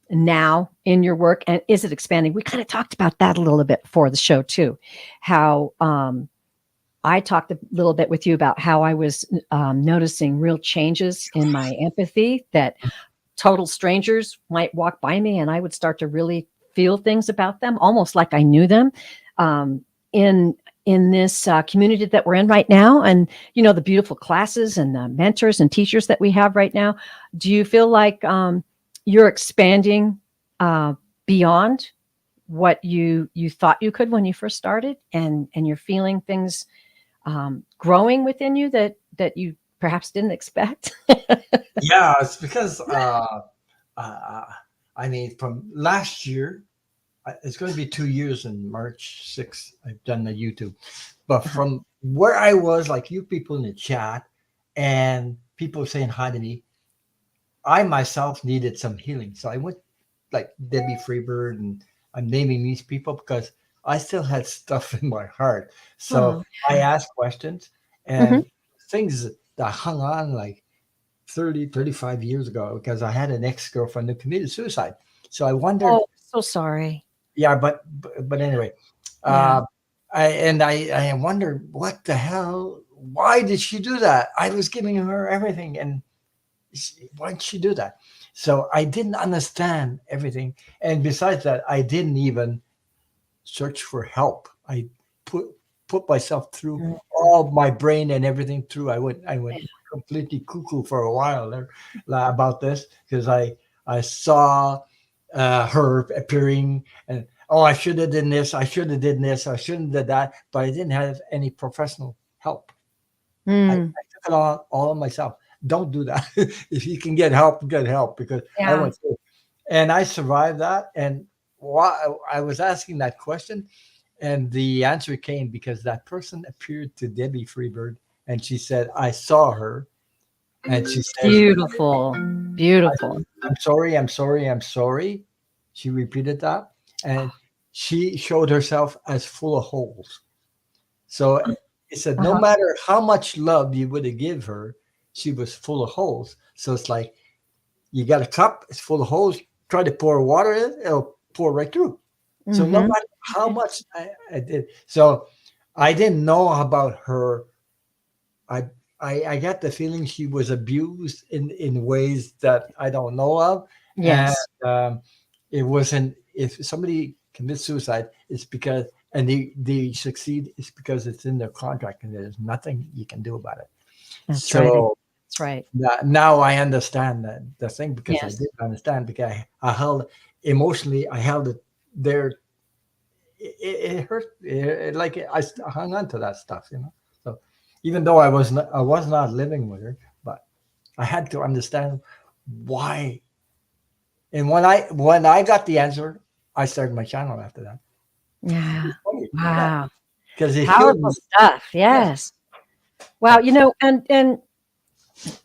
now in your work? And is it expanding? We kind of talked about that a little bit before the show too, how I talked a little bit with you about how I was noticing real changes in my empathy, that total strangers might walk by me and I would start to really feel things about them, almost like I knew them. Um, in this community that we're in right now, and the beautiful classes and the mentors and teachers that we have right now, do you feel like you're expanding beyond what you thought you could when you first started, and you're feeling things growing within you that you perhaps didn't expect? Yeah, it's because uh, I mean, from last year, it's going to be 2 years in March 6th. I've done the YouTube, but from where I was, like you people in the chat, and people saying hi to me, I myself needed some healing. So I went like Debbie Freebird, and I'm naming these people because I still had stuff in my heart. So Oh, I asked questions hmm. and things that hung on like 30, 35 years ago because I had an ex-girlfriend who committed suicide. So I wondered, Oh, so sorry. yeah, but anyway, Yeah. uh, I wondered what the hell, why did she do that? I was giving her everything, and why did she do that? So I didn't understand everything, and besides that, I didn't even search for help. I put put myself through Mhm. all my brain and everything through. I went completely cuckoo for a while there about this because I saw her appearing, and oh, I should have done this, I should have did this, I shouldn't have did that, but I didn't have any professional help. I Mm, took it all on myself. Don't do that. If you can get help because I yeah. went through, and I survived that. And why I was asking that question, and the answer came because that person appeared to Debbie Freebird, and she said, "I saw her," and she says, Beautiful. Beautiful. "I'm sorry, I'm sorry, I'm sorry." She repeated that, and she showed herself as full of holes. So it said, no Uh-huh. matter how much love you would have give her, she was full of holes. So it's like you got a cup, it's full of holes. Try to pour water in, it'll pour right through. So no Mhm. matter how much I did, so I didn't know about her. I I got the feeling she was abused in ways that I don't know of, and Yes, it wasn't. If somebody commits suicide, it's because and they succeed, it's because it's in their contract, and there's nothing you can do about it. that's right. So That's right. now I understand that the thing because I Yes. did understand because I held emotionally, I held it there. It hurt. Like I hung on to that stuff, you know. So even though I was not living with her, but I had to understand why. And when I got the answer, I started my channel after that. Yeah. It's funny, yeah, Wow. because it healed Powerful me. stuff. Yes. Yes. Wow. So, And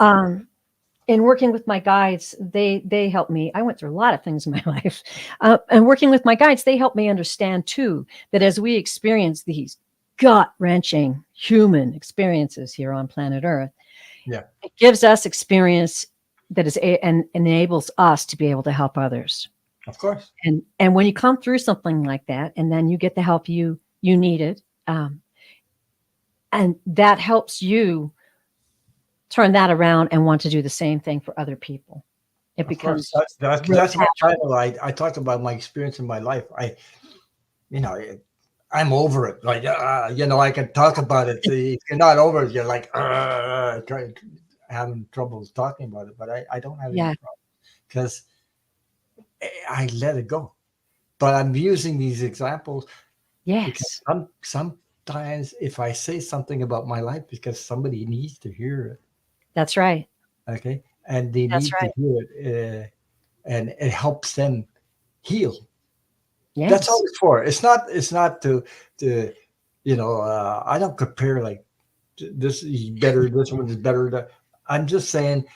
um, in working with my guides, they help me. I went through a lot of things in my life, and working with my guides, they help me understand too that as we experience these gut wrenching human experiences here on planet Earth, yeah, it gives us experience that and enables us to be able to help others. of course, And when you come through something like that, and then you get the help you needed, and that helps you turn that around and want to do the same thing for other people. It of course. becomes just this real That's my passion. channel. I talk about my experience in my life. You know, I'm over it. Like, I can talk about it. If you're not over it, you're like, having troubles talking about it. But I don't have any Yeah. problem because I let it go. But I'm using these examples because Yes. sometimes if I say something about my life, because somebody needs to hear it, That's right. okay, and they That's need to right. hear it, and it helps them heal. That's all Yes. it's for. It's not to I don't compare like this is better, this one is better. I'm just saying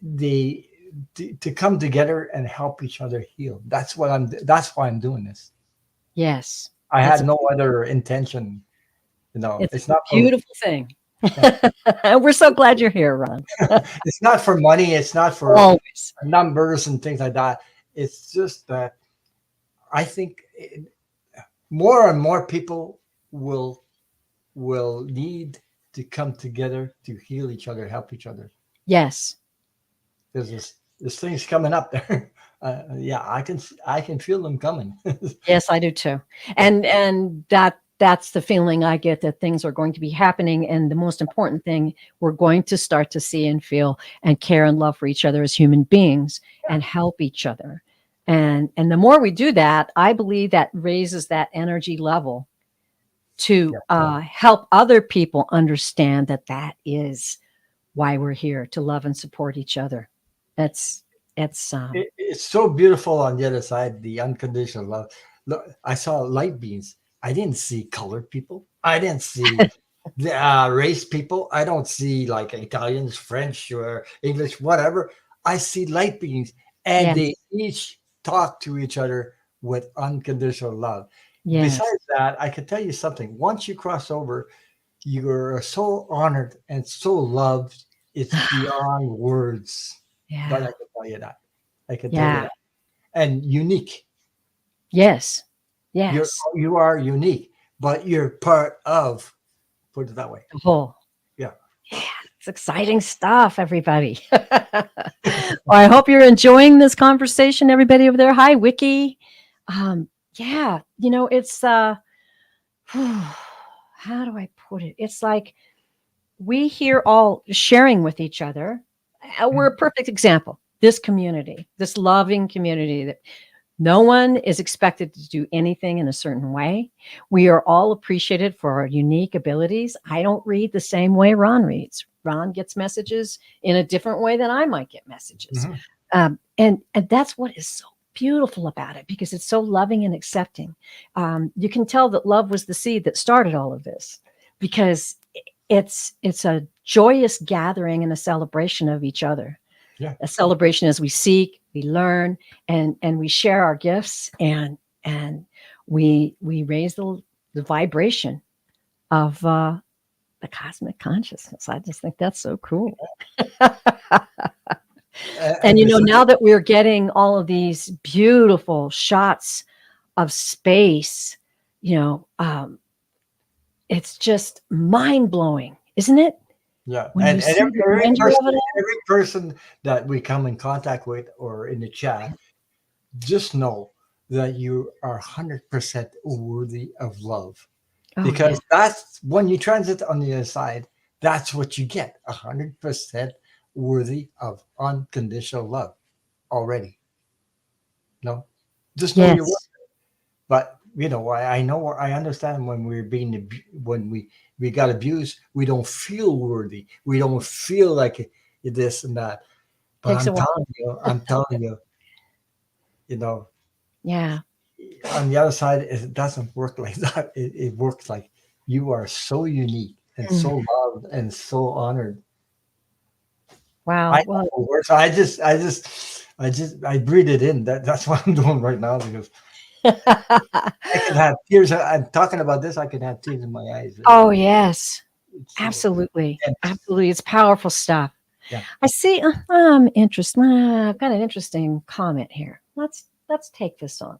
the to come together and help each other heal. That's why I'm doing this. Yes. I It's had a no other intention. it's It's a not for beautiful thing. yeah. We're so glad you're here, Ron. It's not for money. It's not for Always. numbers and things like that. It's just that I think more and more people will will need to come together to heal each other, help each other. Yes. There's this thing's coming up there. Yeah, I can feel them coming. Yes, I do too. Yeah, And that's the feeling I get, that things are going to be happening. And the most important thing, we're going to start to see and feel and care and love for each other as human beings yeah, and help each other. And the more we do that, I believe that raises that energy level to yeah. help other people understand that that is why we're here, to love and support each other. That's it's It's so beautiful on the other side, the unconditional love. Look, I saw light beings. I didn't see colored people. I didn't see the race people. I don't see like Italians, French, or English, whatever. I see light beings, and they yes, each talk to each other with unconditional love. yes, Besides that, I can tell you something. Once you cross over, you're so honored and so loved. It's beyond words. But I yeah, can tell you that. I can tell you yeah, that. And unique. yes, You're yes. you are unique, but you're part of. Put it that way. The whole. Yeah. Yeah, it's exciting stuff, everybody. Well, I hope you're enjoying this conversation, everybody over there. Hi, Wiki. Yeah, it's how do I put it? It's like we here all sharing with each other. We're a perfect example. This community, this loving community that no one is expected to do anything in a certain way. We are all appreciated for our unique abilities. I don't read the same way Ron reads. Ron gets messages in a different way than I might get messages. Mhm. And that's what is so beautiful about it, because it's so loving and accepting. You can tell that love was the seed that started all of this, because it's a joyous gathering and a celebration of each other, Yeah. a celebration as we seek, we learn, and we share our gifts, and we raise the vibration of the cosmic consciousness. I just think that's so cool. And And besides, now that we're getting all of these beautiful shots of space, you know, um, it's just mind blowing, isn't it? yeah, When you and see the grandeur of it all. every person that we come in contact with or in the chat, just know that you are 100% worthy of love, Oh yeah, because that's when you transit on the other side. That's what you get, 100% worthy of unconditional love already. No, just know your worth. yes, But I know, I understand when we're when we got abused, we don't feel worthy. We don't feel like this and that. But takes a while. I'm telling you, you know, Yeah. on the other side, it doesn't work like that. It works like you are so unique and Mm. so loved and so honored. I Wow. don't Well, know words. I breathe it in. That's what I'm doing right now, because I can have tears. I'm talking about this. I can have tears in my eyes. oh yes, It's absolutely, and absolutely. It's powerful stuff. yeah. I see. Interesting. I've got an interesting comment here. Let's take this on,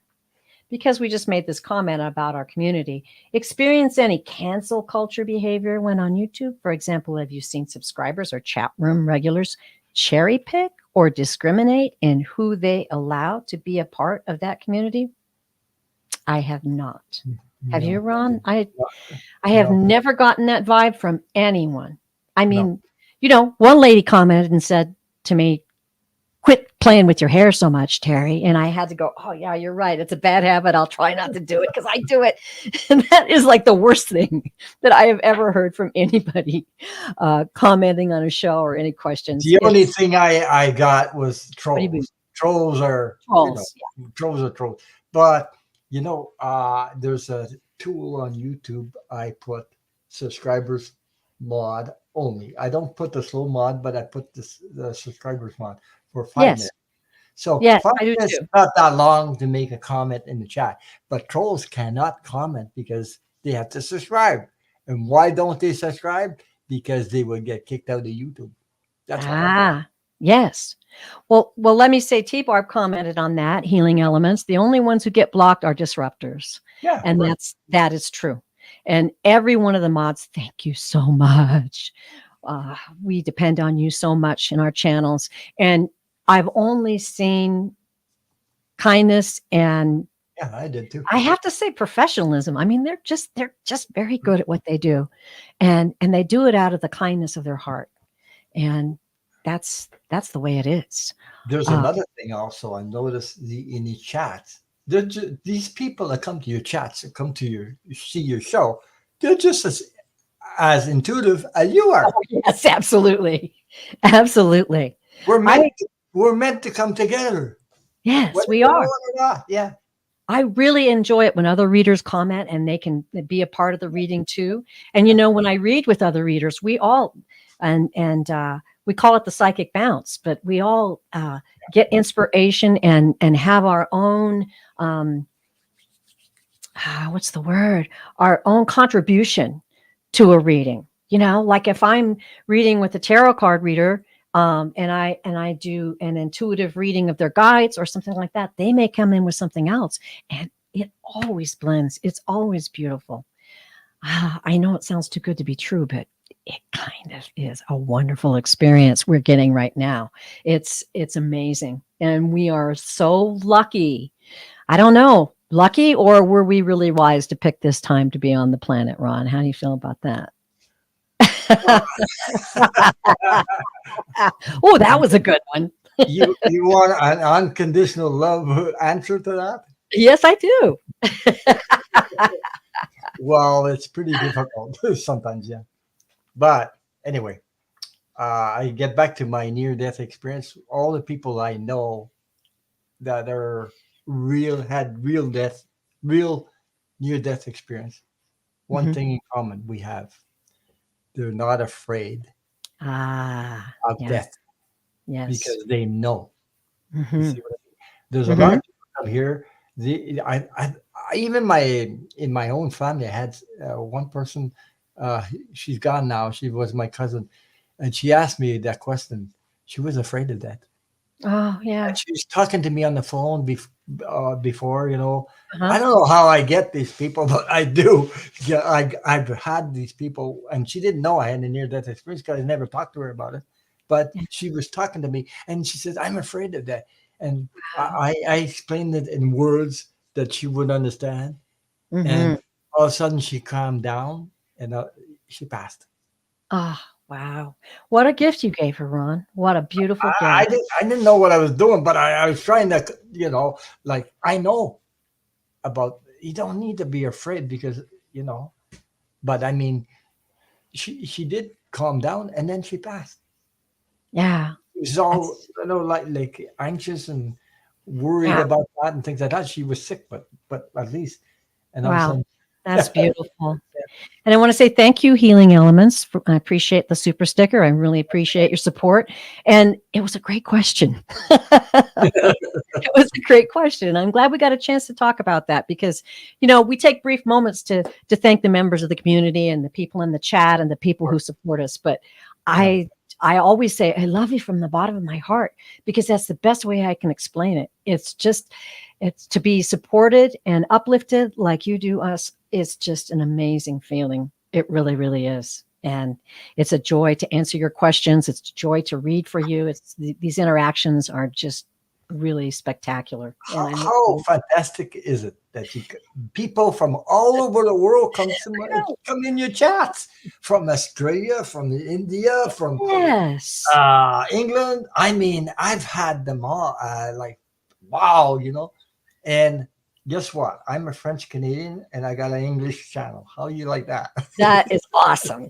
because we just made this comment about our community. Experience any cancel culture behavior when on YouTube? For example, have you seen subscribers or chat room regulars cherry pick or discriminate in who they allow to be a part of that community? I have not. Have you, No, Ron? I have no. never gotten that vibe from anyone. I No. mean, one lady commented and said to me, "Quit playing with your hair so much, Terry." And I had to go, "Oh, yeah, you're right. It's a bad habit. I'll try not to do it, because I do it." And that is like the worst thing that I have ever heard from anybody commenting on a show or any questions. The only It's thing I got was pretty big. trolls. Trolls are, Trolls. trolls are trolls. But there's a tool on YouTube. I put subscribers mod only. I don't put the slow mod, but I put the subscribers mod for five Yes. minutes. So Yes, five I do minutes is too. not that long to make a comment in the chat. But trolls cannot comment because they have to subscribe. And why don't they subscribe? Because they would get kicked out of YouTube. That's why. Ah, yes. Well, let me say, T-Barb commented on that, healing elements. The only ones who get blocked are disruptors. Yeah, And right. that is true. And every one of the mods, thank you so much. We depend on you so much in our channels. And I've only seen kindness and Yeah, I did too. I have to say professionalism. I mean, they're just very good at what they do. And they do it out of the kindness of their heart. And that's the way it is. There's Uh, another thing also I noticed in the chats. These people that come to your chats, that come to your see your show, they're just as intuitive as you oh, are. yes, absolutely. Absolutely. We're I meant we're meant to come together, yes, whether we you know are. it or not. Yeah. I really enjoy it when other readers comment and they can be a part of the reading too. And when I read with other readers, we all and we call it the psychic bounce, but we all get inspiration and have our own what's the word? Our own contribution to a reading. Like if I'm reading with a tarot card reader, and I do an intuitive reading of their guides or something like that, they may come in with something else, and it always blends. It's always beautiful. I know it sounds too good to be true, but it kind of is a wonderful experience we're getting right now. It's amazing, and we are so lucky. I don't know, lucky or were we really wise to pick this time to be on the planet, Ron? How do you feel about that? Oh, that was a good one. You want an unconditional love answer to that? Yes, I do. Well, it's pretty difficult sometimes, yeah. But anyway, I get back to my near death experience. All the people I know that are had real near death experience. One Mhm. thing in common we have: they're not afraid Ah, of yes, death yes. because they know. You see Mhm, what I mean? There's a lot mhm. of people come here. Even my in my own family, I had one person. She's gone now. She was my cousin, and she asked me that question. She was afraid of that. Oh, And yeah. she was talking to me on the phone before, you know. Uh-huh. I don't know how I get these people, but I do. Yeah, I've had these people, and she didn't know I had a near death experience because I never talked to her about it. But Yeah. she was talking to me, and she says, "I'm afraid of that." And Wow. I explained it in words that she would understand, and Mhm. all of a sudden she calmed down, and she passed. Oh, wow. What a gift you gave her, Ron. What a beautiful I gift. didn't know what I was doing, but I was trying to, you know, like I know about you don't need to be afraid because you know but I mean she did calm down and then she passed. Yeah. She was all That's you know like anxious and worried yeah. about that and things like that. She was sick but at least and all of a Wow. sudden That's beautiful. And I want to say thank you, Healing Elements. I appreciate the super sticker. I really appreciate your support. And it was a great question. It was a great question. I'm glad we got a chance to talk about that because, we take brief moments to thank the members of the community and the people in the chat and the people who support us. But yeah. I always say I love you from the bottom of my heart because that's the best way I can explain it. It's to be supported and uplifted like you do us is just an amazing feeling. It really, really is. And it's a joy to answer your questions. It's a joy to read for you. These interactions are just really spectacular. And I miss How you. fantastic is it that people from all over the world come in your chats from Australia, from India, from Yes. England. I mean, I've had them all. Like, wow, you know. And guess what? I'm a French Canadian, and I got an English channel. How you like that? That is awesome.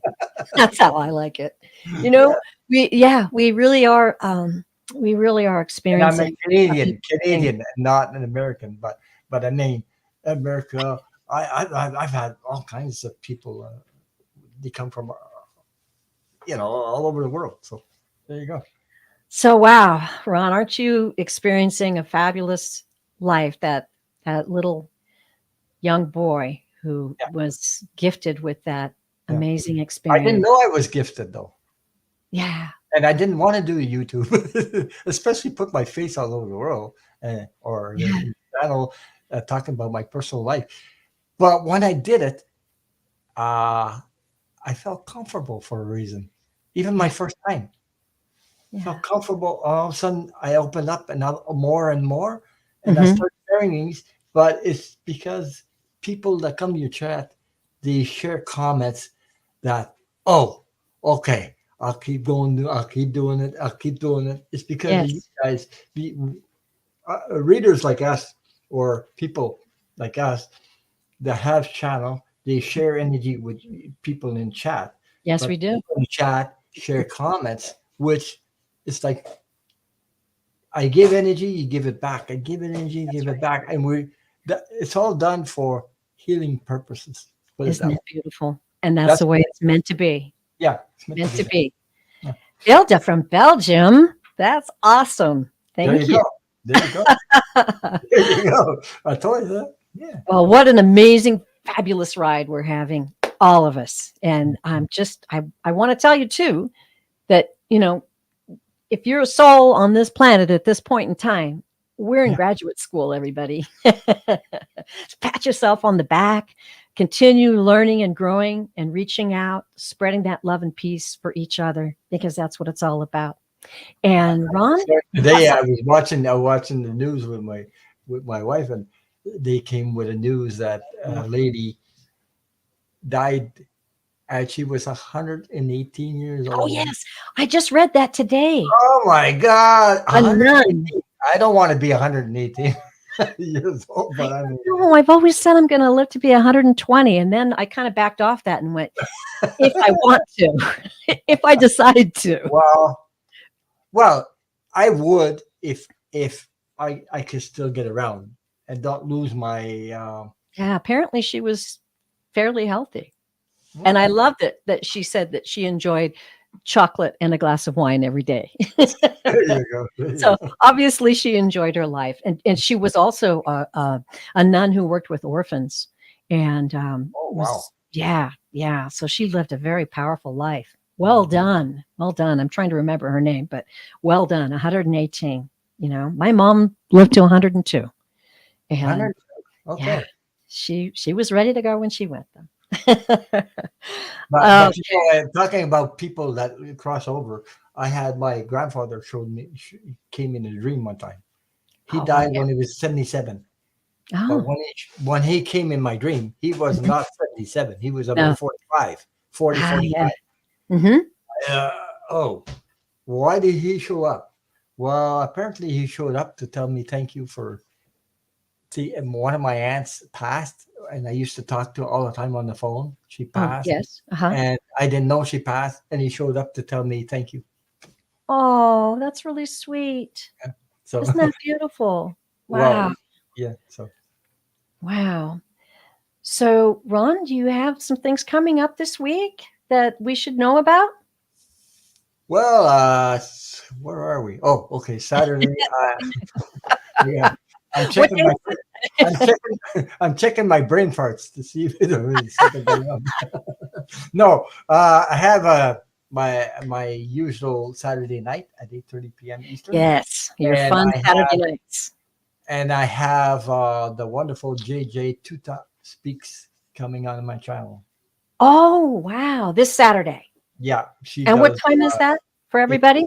That's how I like it. You Yeah. know, we really are And I'm a experiencing a Canadian, beautiful thing. Canadian, not an American. But I mean, America. I've had all kinds of people. They come from all over the world. So there you go. So wow, Ron, aren't you experiencing a fabulous life that little young boy who Yeah, was gifted with that yeah. amazing I didn't experience? know I was gifted though. Yeah. And I didn't want to do YouTube, especially put my face all over the world or Yeah. the channel talking about my personal life. But when I did it, uh, I felt comfortable for a reason. Even my Yeah. first time, felt Yeah. comfortable. All of a sudden, I opened up more and more, and I Hmm. started sharing these. But it's because people that come to your chat, they share comments that, oh, okay, I'll keep going, I'll keep doing it, I'll keep doing it. It's because of you Yes. guys, readers like us, or people like us that have channel, they share energy with people in chat, Yes, but we do. people in chat share comments, which it's like I give energy, you give it back. I give it energy, you That's give it right. back, and it's all done for healing purposes. Put it Isn't that way. it beautiful? And that's That's the way it's meant to be. yeah, it's meant to Meant be to that. be. Yeah. Hilda from Belgium. That's awesome. There you Thank you. go. There you go. There you go. I told you that. Yeah. Well, what an amazing, fabulous ride we're having, all of us. And I want to tell you too that, if you're a soul on this planet at this point in time, we're in Yeah. graduate school, everybody. Pat yourself on the back, continue learning and growing and reaching out, spreading that love and peace for each other, because that's what it's all about. And Ron, So today I was watching the news with my wife, and they came with the news that a lady died, and she was 118 years oh, old. yes, I just read that today. Oh my God, A nun. 118. I don't want to be 118 years old, but I mean, No, I've always said I'm going to live to be 120. And then I kind of backed off that and went, if I want to, if I decide to. well, well, I would if I could still get around and don't lose my. Yeah, apparently she was fairly healthy. And I Well, loved it that she said that she enjoyed chocolate and a glass of wine every day. there you go. There you So go. obviously she enjoyed her life. And she was also a nun who worked with orphans and Oh wow. was, yeah, yeah. So she lived a very powerful life. Well done. Well done. I'm trying to remember her name, but well done. 118. My mom lived to 102. And 100. yeah, Okay. she was ready to go when she went though. But Okay. talking about people that cross over, I had my grandfather showed me came in a dream one time. He Oh, wow. died when he was 77. But Oh, when he came in my dream, he was mhm. not 77. He was about No. 45, 40, Ah, yeah. 45. Mhm. Uh, oh, why did he show up? Well, apparently he showed up to tell me thank you for. See, and one of my aunts passed, and I used to talk to her all the time on the phone. She Oh, passed, yes. Uh-huh. and I didn't know she passed, and he showed up to tell me thank you. Oh, that's really sweet. So, Isn't that beautiful? well, Wow. yeah. So, Wow. So, Ron, do you have some things coming up this week that we should know about? well, where are we? Oh, okay, Saturday. Yeah, I'm What checking day my. is I'm it? checking. I'm checking my brain farts to see if there's something going on. No, I have my usual Saturday night at 8:30 p.m. Eastern, Yes, your and fun I Saturday have nights. the wonderful JJ Tuta Speaks coming on my channel. Oh, wow. This Saturday. Yeah, she And what does time is that for 8 everybody?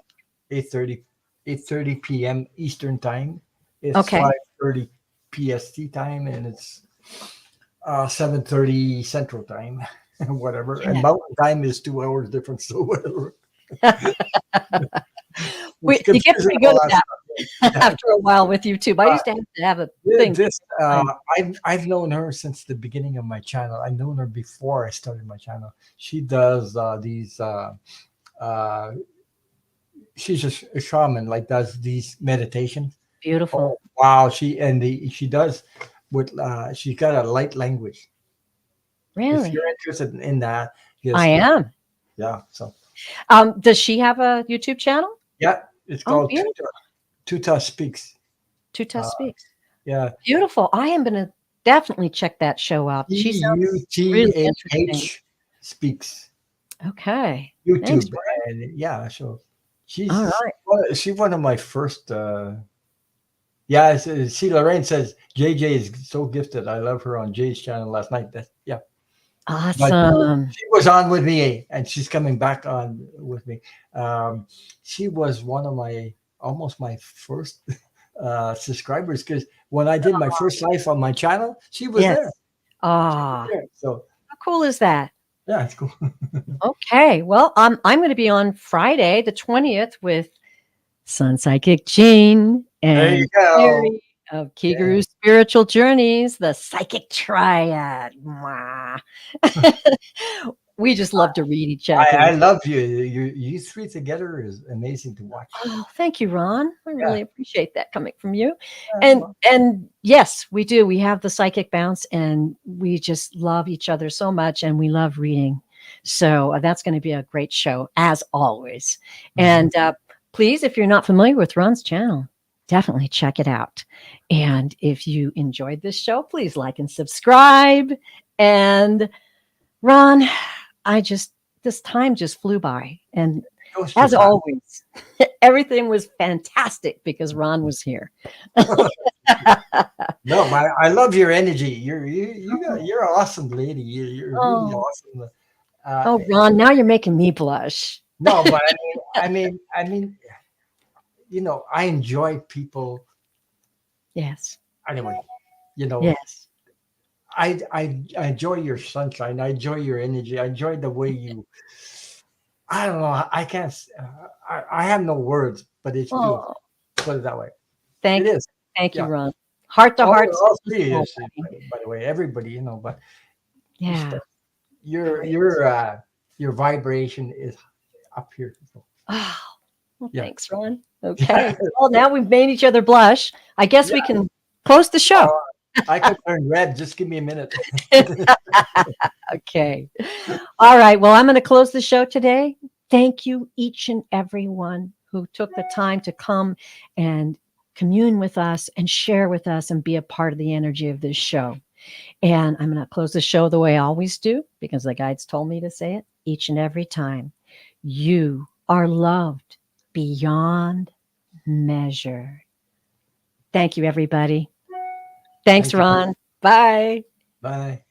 8:30 8:30 p.m. Eastern time. It's Okay. 5:30 PST time, and it's 7:30 Central time, whatever. And Yeah. Mountain time is 2 hours difference, so whatever. It's You get confusing pretty good all at that that stuff. Yeah. after a while with YouTube. I Uh, used to have a thing this time. I've known her since the beginning of my channel. I've known her before I started my channel. She does these. Uh, she's a shaman, like does these meditations. Beautiful. Oh wow, she does with she's got a light language. If Really? you're interested in that, I just am. yeah. So Does she have a YouTube channel? yeah, it's Oh, called beautiful. Tuta Speaks. Tuta Uh, Speaks. yeah, Beautiful. I am going to definitely check that show out. She sounds really interesting. Tuth Speaks. Okay. Thanks, YouTube, Ron. and yeah, so All she's right. she's one of my first. Yeah, see, Lorraine says JJ is so gifted. I love her on Jay's channel last night. That yeah, But Awesome. she was on with me, and she's coming back on with me. Um, she was one of my almost my first subscribers because when I did my first live on my channel, she was there. Yes. Ah, Yeah, so how cool is that? yeah, it's cool. Okay. Well, I'm going to be on Friday, the 20th, with Sun Psychic Jean There you and go. Terry of Yeah. Kigaru's Spiritual Journeys, the Psychic Triad. Mwah. We just love to read each I other. love you. You three together is amazing to watch. Oh, thank you, Ron. I Yeah. really appreciate that coming from you. And Well, and yes, we do. We have the psychic bounce, and we just love each other so much, and we love reading. So that's going to be a great show, as always. mhm. And please, if you're not familiar with Ron's channel, definitely check it out. And if you enjoyed this show, please like and subscribe. And Ron, I just this time just flew by, and Goes too as fast. always, everything was fantastic because Ron was here. No, but I love your energy. You're an awesome lady. You're really Oh, awesome. Uh, oh, Ron, now you're making me blush. no, but I mean, I enjoy people Yes, anyway. You know, yes. I enjoy your sunshine. I enjoy your energy. I enjoy the way you. I don't know. I can't. I have no words, but it's beautiful. Oh, Put it that way. It thank, is. thank you, Yeah. Ron. Heart to heart, All sister three soul is, buddy. by the way, everybody, but just Yeah, your great. your vibration is up here. So, Oh, well, yeah. thanks, Ron. Okay. Well, now we've made each other blush. I guess Yeah. we can close the show. Oh, I could turn red. Just give me a minute. Okay. All right. Well, I'm going to close the show today. Thank you, each and every one who took the time to come and commune with us and share with us and be a part of the energy of this show. And I'm going to close the show the way I always do because the guides told me to say it each and every time. You are loved beyond measure. Thank you, everybody. Thanks, Thank you. Ron. Bye. Bye.